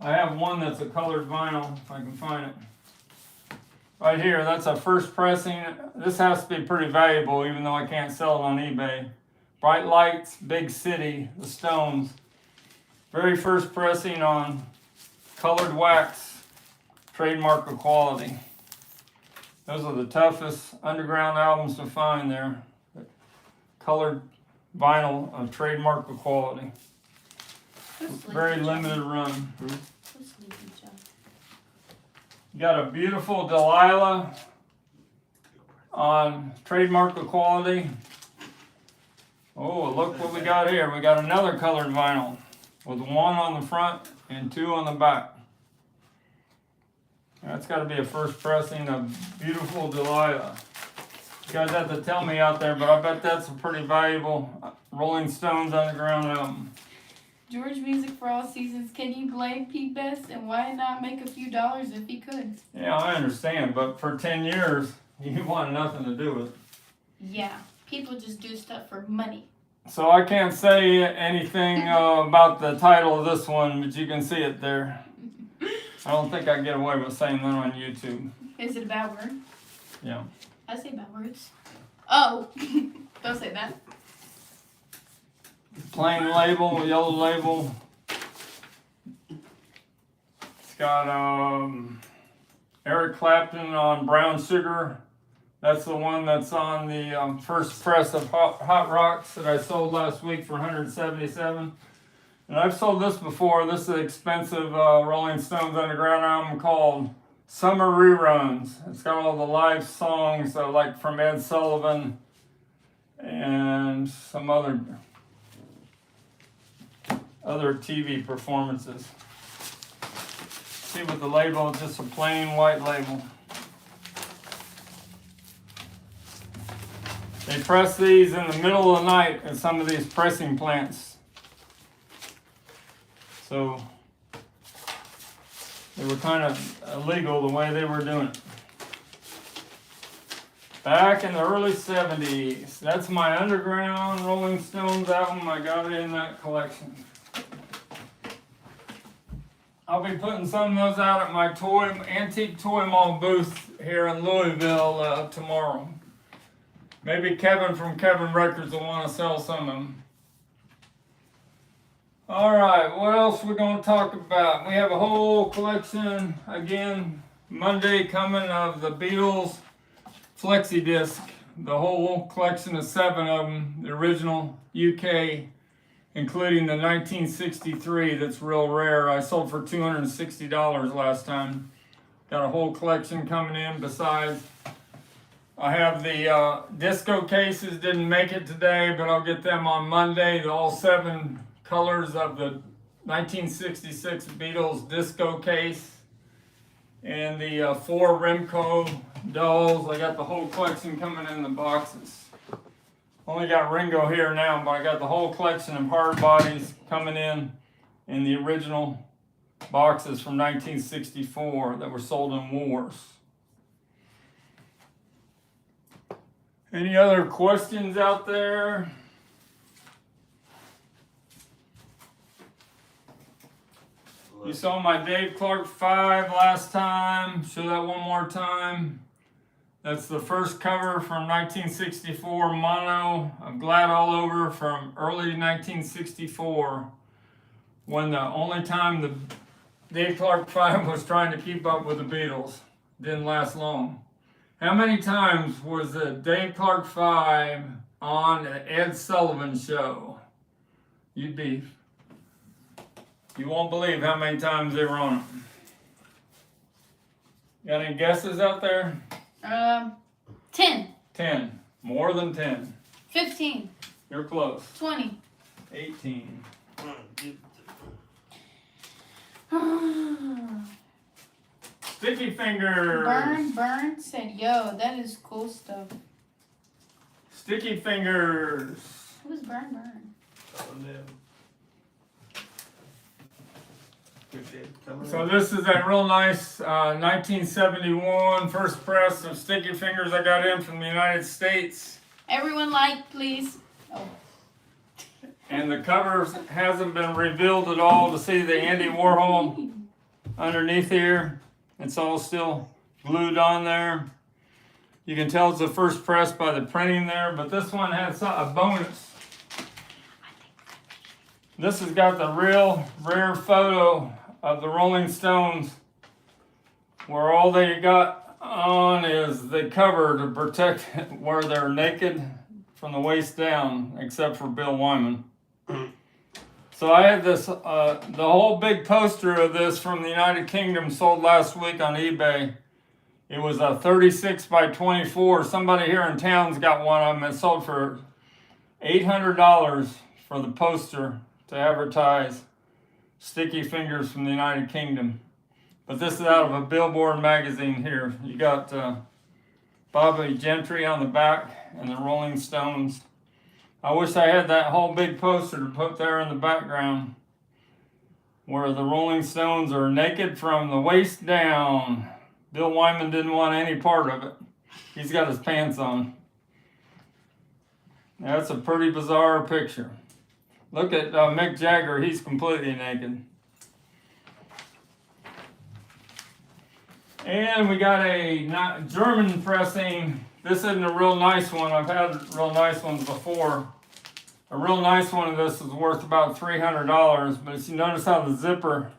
I have one that's a colored vinyl, if I can find it. Right here, that's a first pressing. This has to be pretty valuable, even though I can't sell it on eBay. Bright Lights, Big City, the Stones. Very first pressing on colored wax, Trademark Equality. Those are the toughest underground albums to find there. Colored vinyl of Trademark Equality. Very limited run. You got a Beautiful Delilah on Trademark Equality. Oh, look what we got here. We got another colored vinyl with one on the front and two on the back. That's got to be a first pressing of Beautiful Delilah. You guys have to tell me out there, but I bet that's a pretty valuable Rolling Stones underground album. George Music for All Seasons. Can you blame Pete Best, and why not make a few dollars if he could? Yeah, I understand, but for 10 years, you want nothing to do with it. Yeah, people just do stuff for money. So I can't say anything about the title of this one, but you can see it there. I don't think I can get away with saying that on YouTube. Is it a bad word? Yeah. I say bad words. Oh, don't say that. Plain label, yellow label. It's got Eric Clapton on Brown Sugar. That's the one that's on the first press of Hot Rocks that I sold last week for $177. And I've sold this before. This is an expensive Rolling Stones underground album called Summer Reruns. It's got all the live songs like from Ed Sullivan and some other TV performances. See with the label, just a plain white label. They press these in the middle of the night at some of these pressing plants. So they were kind of illegal the way they were doing it. Back in the early 70s. That's my underground Rolling Stones album. I got it in that collection. I'll be putting some of those out at my antique toy mall booth here in Louisville tomorrow. Maybe Kevin from Kevin Records will want to sell some of them. All right, what else we going to talk about? We have a whole collection, again, Monday coming of the Beatles Flexi Disc. The whole collection of 7 of them, the original UK, including the 1963 that's real rare. I sold for $260 last time. Got a whole collection coming in besides. I have the disco cases, didn't make it today, but I'll get them on Monday. All 7 colors of the 1966 Beatles disco case. And the 4 Remco dolls. I got the whole collection coming in the boxes. Only got Ringo here now, but I got the whole collection of hard bodies coming in the original boxes from 1964 that were sold in Woolworths. Any other questions out there? You saw my Dave Clark 5 last time. Show that one more time. That's the first cover from 1964, mono of Glad All Over from early 1964, when the only time the Dave Clark 5 was trying to keep up with the Beatles. Didn't last long. How many times was the Dave Clark 5 on the Ed Sullivan show? You won't believe how many times they were on it. Got any guesses out there? 10. 10. More than 10. 15. You're close. 20. 18. Sticky Fingers. Burn said, yo, that is cool stuff. Sticky Fingers. Who's Burn? So this is a real nice 1971 first press of Sticky Fingers I got in from the United States. Everyone like, please. Oh. And the cover hasn't been revealed at all to see the Andy Warhol underneath here. It's all still glued on there. You can tell it's the first press by the printing there, but this one has a bonus. This has got the real rare photo of the Rolling Stones, where all they got on is the cover to protect where they're naked from the waist down, except for Bill Wyman. So I had this, the whole big poster of this from the United Kingdom sold last week on eBay. It was a 36 by 24. Somebody here in town's got one of them. It sold for $800 for the poster to advertise Sticky Fingers from the United Kingdom. But this is out of a Billboard magazine here. You got Bobby Gentry on the back and the Rolling Stones. I wish I had that whole big poster to put there in the background, where the Rolling Stones are naked from the waist down. Bill Wyman didn't want any part of it. He's got his pants on. That's a pretty bizarre picture. Look at Mick Jagger, he's completely naked. And we got a German pressing. This isn't a real nice one. I've had real nice ones before. A real nice one of this is worth about $300, but you notice how the zipper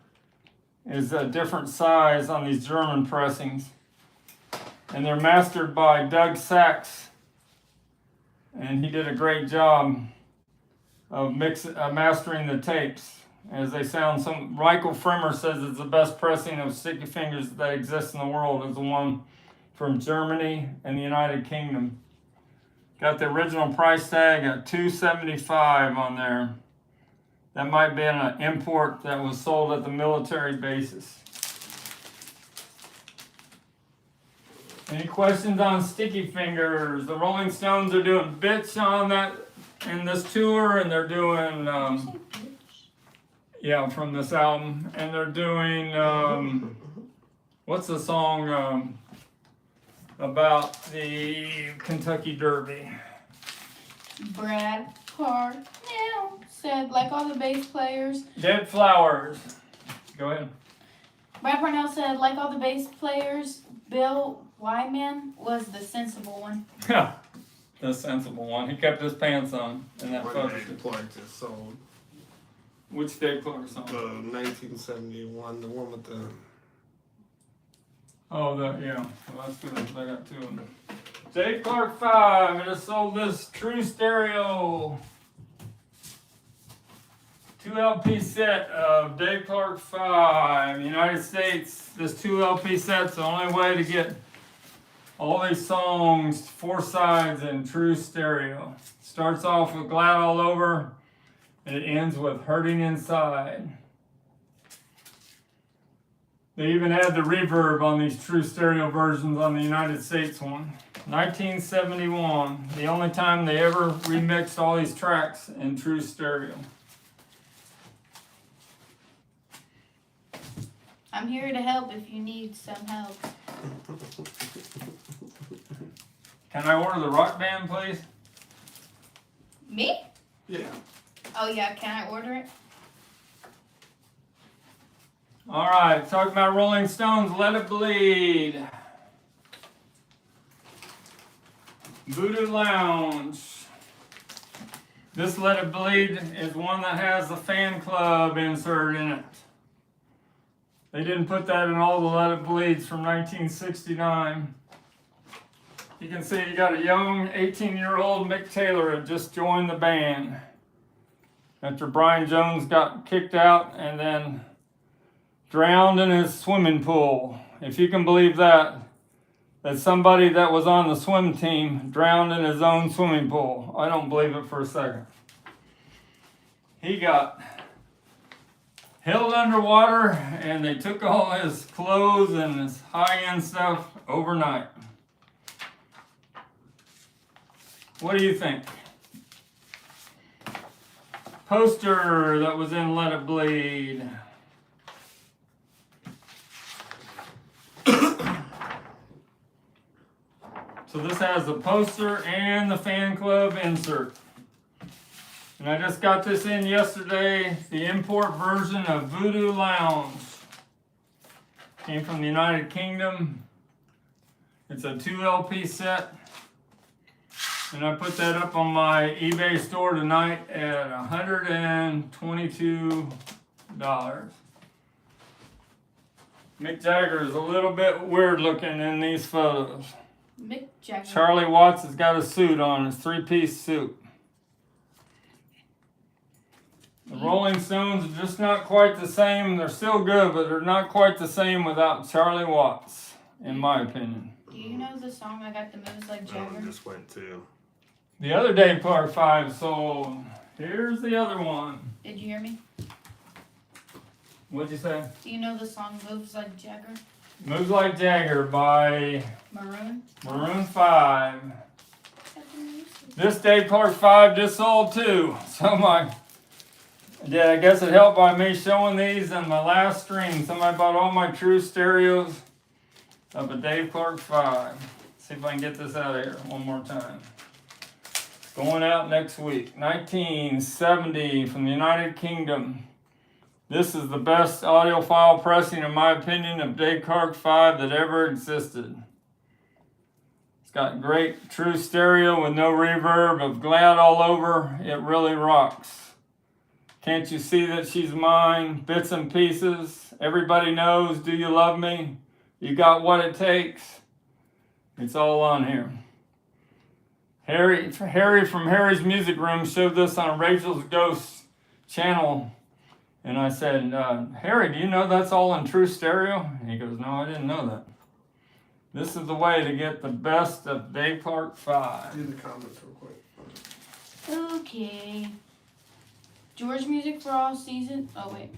is a different size on these German pressings. And they're mastered by Doug Sachs. And he did a great job of mastering the tapes as they sound. Michael Fremer says it's the best pressing of Sticky Fingers that exists in the world, is the one from Germany and the United Kingdom. Got the original price tag at $275 on there. That might be an import that was sold at the military bases. Any questions on Sticky Fingers? The Rolling Stones are doing bits on that in this tour, and they're doing from this album, and they're doing what's the song about the Kentucky Derby? Brad Parnell said, like all the bass players. Dead Flowers. Go ahead. Brad Parnell said, like all the bass players, Bill Wyman was the sensible one. Yeah, the sensible one. He kept his pants on in that photo. Dave Clark just sold. Which Dave Clark song? 1971, the one with the. Oh, yeah. Well, that's good. I got two of them. Dave Clark 5. I just sold this True Stereo 2 LP set of Dave Clark 5. United States. This 2 LP set's the only way to get all these songs, 4 sides in True Stereo. Starts off with Glad All Over, and it ends with Hurting Inside. They even had the reverb on these true stereo versions on the United States one. 1971, the only time they ever remixed all these tracks in true stereo. I'm here to help if you need some help. Can I order the Rock Band, please? Me? Yeah. Oh yeah, can I order it? All right, talking about Rolling Stones, Let It Bleed. Voodoo Lounge. This Let It Bleed is one that has the fan club insert in it. They didn't put that in all the Let It Bleeds from 1969. You can see you got a young 18-year-old Mick Taylor had just joined the band after Brian Jones got kicked out and then drowned in his swimming pool. If you can believe that somebody that was on the swim team drowned in his own swimming pool. I don't believe it for a second. He got held underwater and they took all his clothes and his high-end stuff overnight. What do you think? Poster that was in Let It Bleed. So this has the poster and the fan club insert. And I just got this in yesterday, the import version of Voodoo Lounge. Came from the United Kingdom. It's a 2 LP set. And I put that up on my eBay store tonight at $122. Mick Jagger is a little bit weird looking in these photos. Mick Jagger. Charlie Watts has got a suit on, his 3-piece suit. The Rolling Stones are just not quite the same. They're still good, but they're not quite the same without Charlie Watts, in my opinion. Do you know the song I Got the Moves Like Jagger? Just went to. The other day, part 5, so here's the other one. Did you hear me? What'd you say? Do you know the song Moves Like Jagger? Moves Like Jagger by Maroon? Maroon 5. This day, part 5 just sold too. So yeah, I guess it helped by me showing these in my last stream. Somebody bought all my true stereos of a Dave Clark 5. See if I can get this out of here one more time. It's going out next week. 1970 from the United Kingdom. This is the best audiophile pressing, in my opinion, of Dave Clark 5 that ever existed. It's got great true stereo with no reverb, of Glad all over. It really rocks. Can't You See That She's Mine? Bits and Pieces. Everybody Knows. Do You Love Me? You Got What It Takes. It's all on here. Harry from Harry's Music Room showed this on Rachel's Ghost channel. And I said, Harry, do you know that's all in true stereo? And he goes, no, I didn't know that. This is the way to get the best of Dave Clark 5. Do the comments real quick. Okay. George Music for All Season. Oh, wait.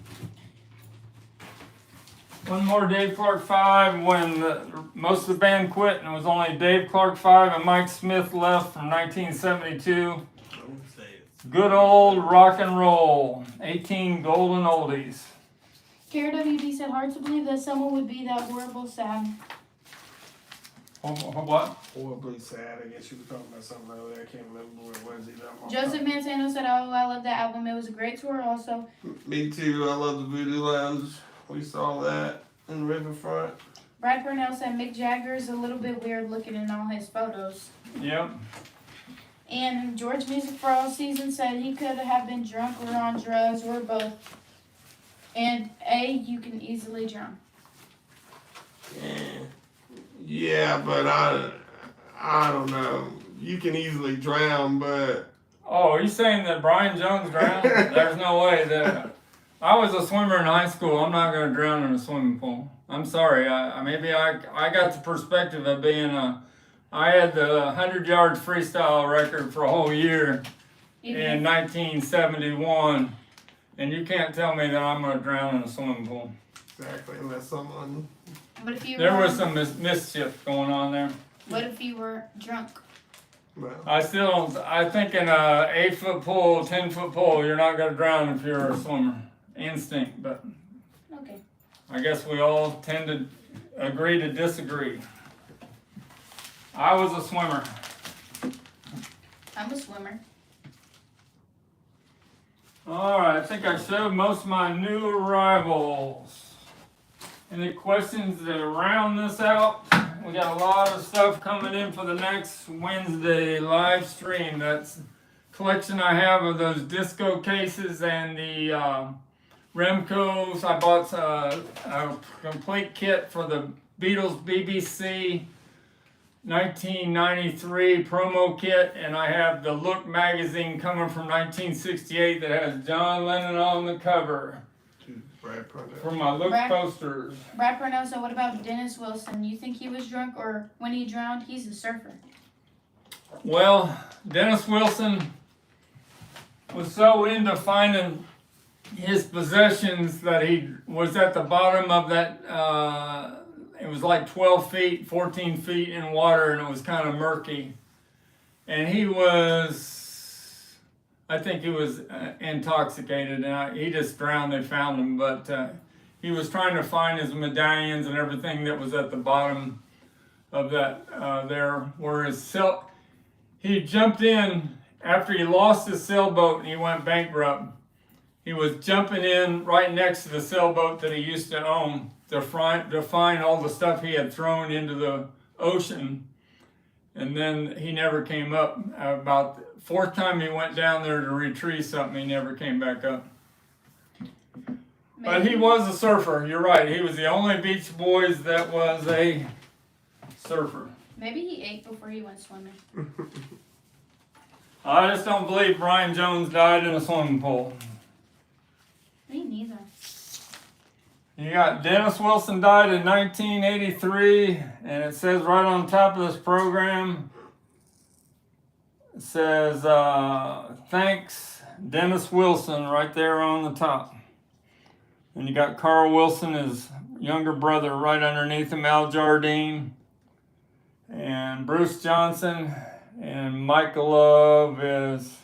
One more Dave Clark 5 when most of the band quit and it was only Dave Clark 5 and Mike Smith left from 1972. Good old rock and roll. 18 golden oldies. KRWD said, hard to believe that someone would be that horrible sad. What? Horribly sad. I guess you were talking about something earlier. I can't remember what it was either. Joseph Mantano said, oh, I love that album. It was a great tour also. Me too. I love the Voodoo Lounge. We saw that in Riverfront. Brad Purnell said Mick Jagger is a little bit weird looking in all his photos. Yep. And George Music for All Season said he could have been drunk or on drugs or both. And you can easily drown. Yeah, but I don't know. You can easily drown, but... Oh, are you saying that Brian Jones drowned? There's no way that... I was a swimmer in high school. I'm not going to drown in a swimming pool. I'm sorry. Maybe I got the perspective of being I had the 100 yards freestyle record for a whole year in 1971. And you can't tell me that I'm going to drown in a swimming pool. Exactly, unless someone. What if you There were, was some mischief going on there. what if you were drunk? Well, I still don't, I think in a 8-foot pool, 10-foot pool, you're not gonna drown if you're a swimmer. Instinct, but Okay. I guess we all tend to agree to disagree. I was a swimmer. I'm a swimmer. Alright, I think I showed most of my new arrivals. Any questions to round this out? We got a lot of stuff coming in for the next Wednesday live stream. That's collection I have of those disco cases and the Remcos. I bought a complete kit for the Beatles BBC 1993 promo kit, and I have the Look magazine coming from 1968 that has John Lennon on the cover Brad Purdue. for my Look Brad- posters. Brad Purnell, so what about Dennis Wilson? You think he was drunk, or when he drowned, he's a surfer? Well, Dennis Wilson was so into finding his possessions that he was at the bottom of that, it was like 12 feet, 14 feet in water, and it was kind of murky. And he was, I think he was intoxicated, and he just drowned. They found him, but he was trying to find his medallions and everything that was at the bottom of that there, where his he jumped in after he lost his sailboat and he went bankrupt. He was jumping in right next to the sailboat that he used to own to find all the stuff he had thrown into the ocean. And then he never came up. About the fourth time he went down there to retrieve something, he never came back up. But he was a surfer, you're right. He was the only Beach Boys that was a surfer. Maybe he ate before he went swimming. I just don't believe Brian Jones died in a swimming pool. Me neither. You got Dennis Wilson died in 1983, and it says right on top of this program, it says, thanks, Dennis Wilson, right there on the top. And you got Carl Wilson, his younger brother, right underneath him, Al Jardine, and Bruce Johnson, and Mike Love is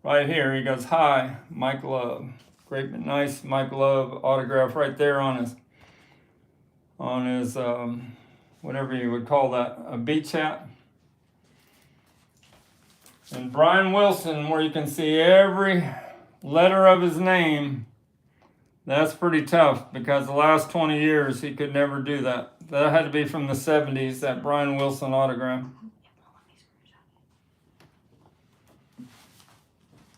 right here. He goes, hi, Mike Love. Great, nice Mike Love autograph right there on his whatever you would call that, a beach hat. And Brian Wilson, where you can see every letter of his name, that's pretty tough because the last 20 years he could never do that. That had to be from the 70s, that Brian Wilson autograph.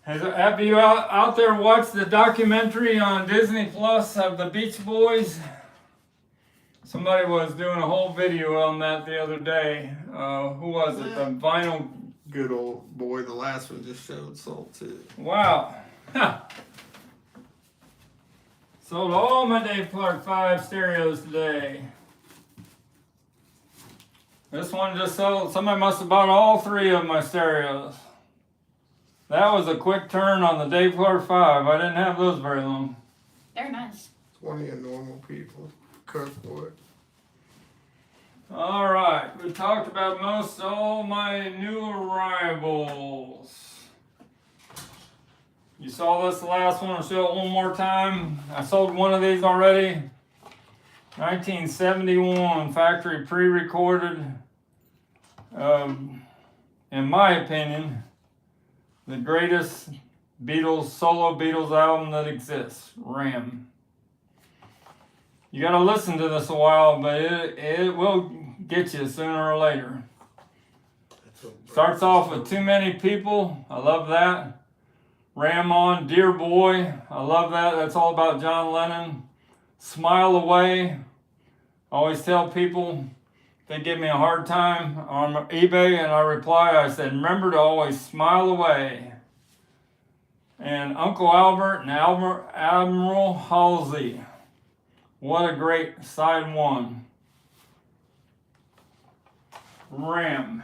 Have you out there watched the documentary on Disney Plus of the Beach Boys? Somebody was doing a whole video on that the other day. Who was it? The vinyl. Good old boy, the last one just showed sold too. Wow. Sold all my Dave Clark 5 stereos today. This one just sold. Somebody must have bought all 3 of my stereos. That was a quick turn on the Dave Clark 5. I didn't have those very long. They're nice. 20 of normal people. Cook for it. All right, we talked about most all my new arrivals. You saw this the last one. I'll show it one more time. I sold one of these already. 1971 factory pre-recorded. In my opinion, the greatest solo Beatles album that exists, Ram. You gotta listen to this a while, but it will get you sooner or later. Starts off with Too Many People, I love that. Ram on, Dear Boy, I love that, that's all about John Lennon. Smile Away, I always tell people, they give me a hard time on eBay and I reply, I said, remember to always smile away. And Uncle Albert and Admiral Halsey. What a great side one. Ram.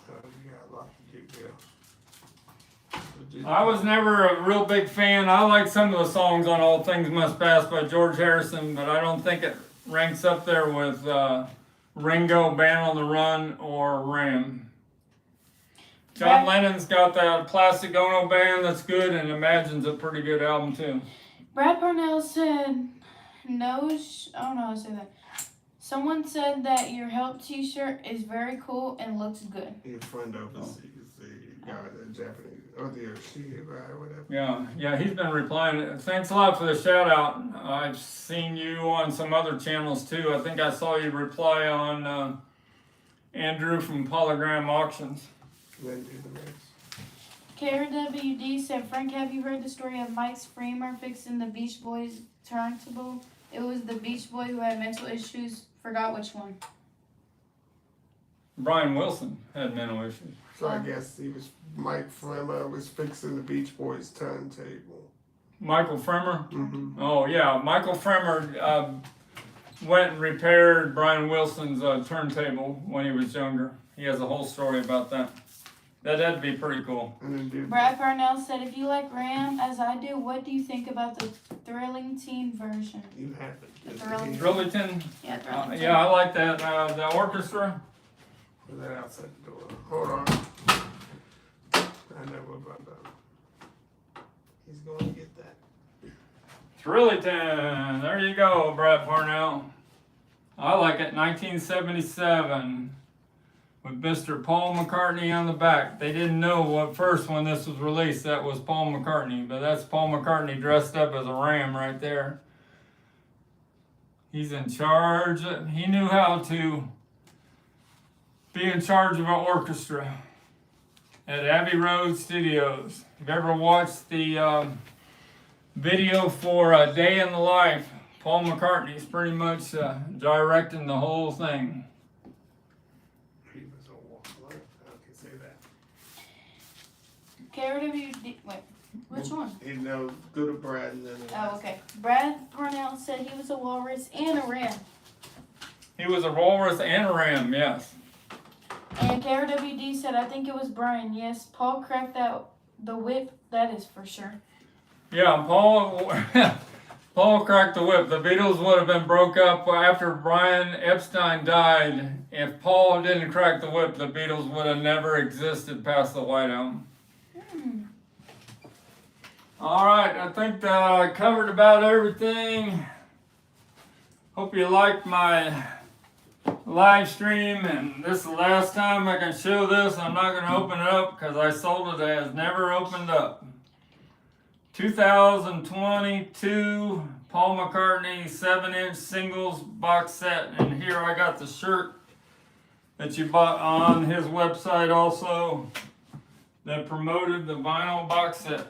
You got a lot to do, Bill. I was never a real big fan. I like some of the songs on All Things Must Pass by George Harrison, but I don't think it ranks up there with Ringo, Band on the Run, or Ram. John Lennon's got that Plastic Ono Band that's good, and Imagine's a pretty good album too. Brad Parnell said, I don't know how to say that. Someone said that your Help t-shirt is very cool and looks good. Your friend overseas, the guy, the Japanese, or the Yoshi guy, or whatever. Yeah, he's been replying. Thanks a lot for the shout out. I've seen you on some other channels too. I think I saw you reply on Andrew from Polygram Auctions. Then do the rest. KRWD said, Frank, have you heard the story of Mike Spremer fixing the Beach Boys turntable? It was the Beach Boy who had mental issues. Forgot which one. Brian Wilson had mental issues. So I guess Mike Fremmer was fixing the Beach Boys turntable. Michael Fremer? Mm-hmm. Oh, yeah. Michael Fremer went and repaired Brian Wilson's turntable when he was younger. He has a whole story about that. That'd be pretty cool. And then Brad Parnell said, if you like Ram as I do, what do you think about the Thrilling Teen version? you have it. The Thrilling Thrillington? Yeah, Thrilling Teen. Yeah, I like that. The orchestra? Put that outside the door. Hold on. I know about that. He's going to get that. Thrillington. There you go, Brad Parnell. I like it. 1977. With Mr. Paul McCartney on the back. They didn't know at first when this was released that was Paul McCartney, but that's Paul McCartney dressed up as a ram right there. He's in charge. He knew how to be in charge of an orchestra at Abbey Road Studios. If you've ever watched the video for A Day in the Life, Paul McCartney's pretty much directing the whole thing. KRWD, wait, which one? He knows, go to Brad and then. Oh, okay. Brad Parnell said he was a walrus and a ram. He was a walrus and a ram, yes. And KRWD said, I think it was Brian. Yes, Paul cracked out the whip, that is for sure. Yeah, Paul cracked the whip. The Beatles would have been broke up after Brian Epstein died. If Paul didn't crack the whip, the Beatles would have never existed past the White Album. All right, I think I covered about everything. Hope you liked my live stream, and this is the last time I can show this. I'm not going to open it up because I sold it as never opened up. 2022 Paul McCartney 7-inch singles box set, and here I got the shirt that you bought on his website also that promoted the vinyl box set.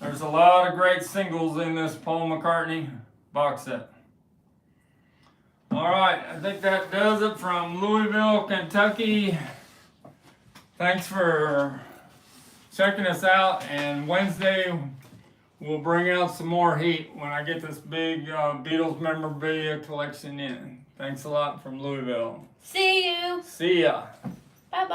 There's a lot of great singles in this Paul McCartney box set. Alright, I think that does it from Louisville, Kentucky. Thanks for checking us out, and Wednesday we'll bring out some more heat when I get this big Beatles memorabilia collection in. Thanks a lot from Louisville. See you. See ya. Bye-bye.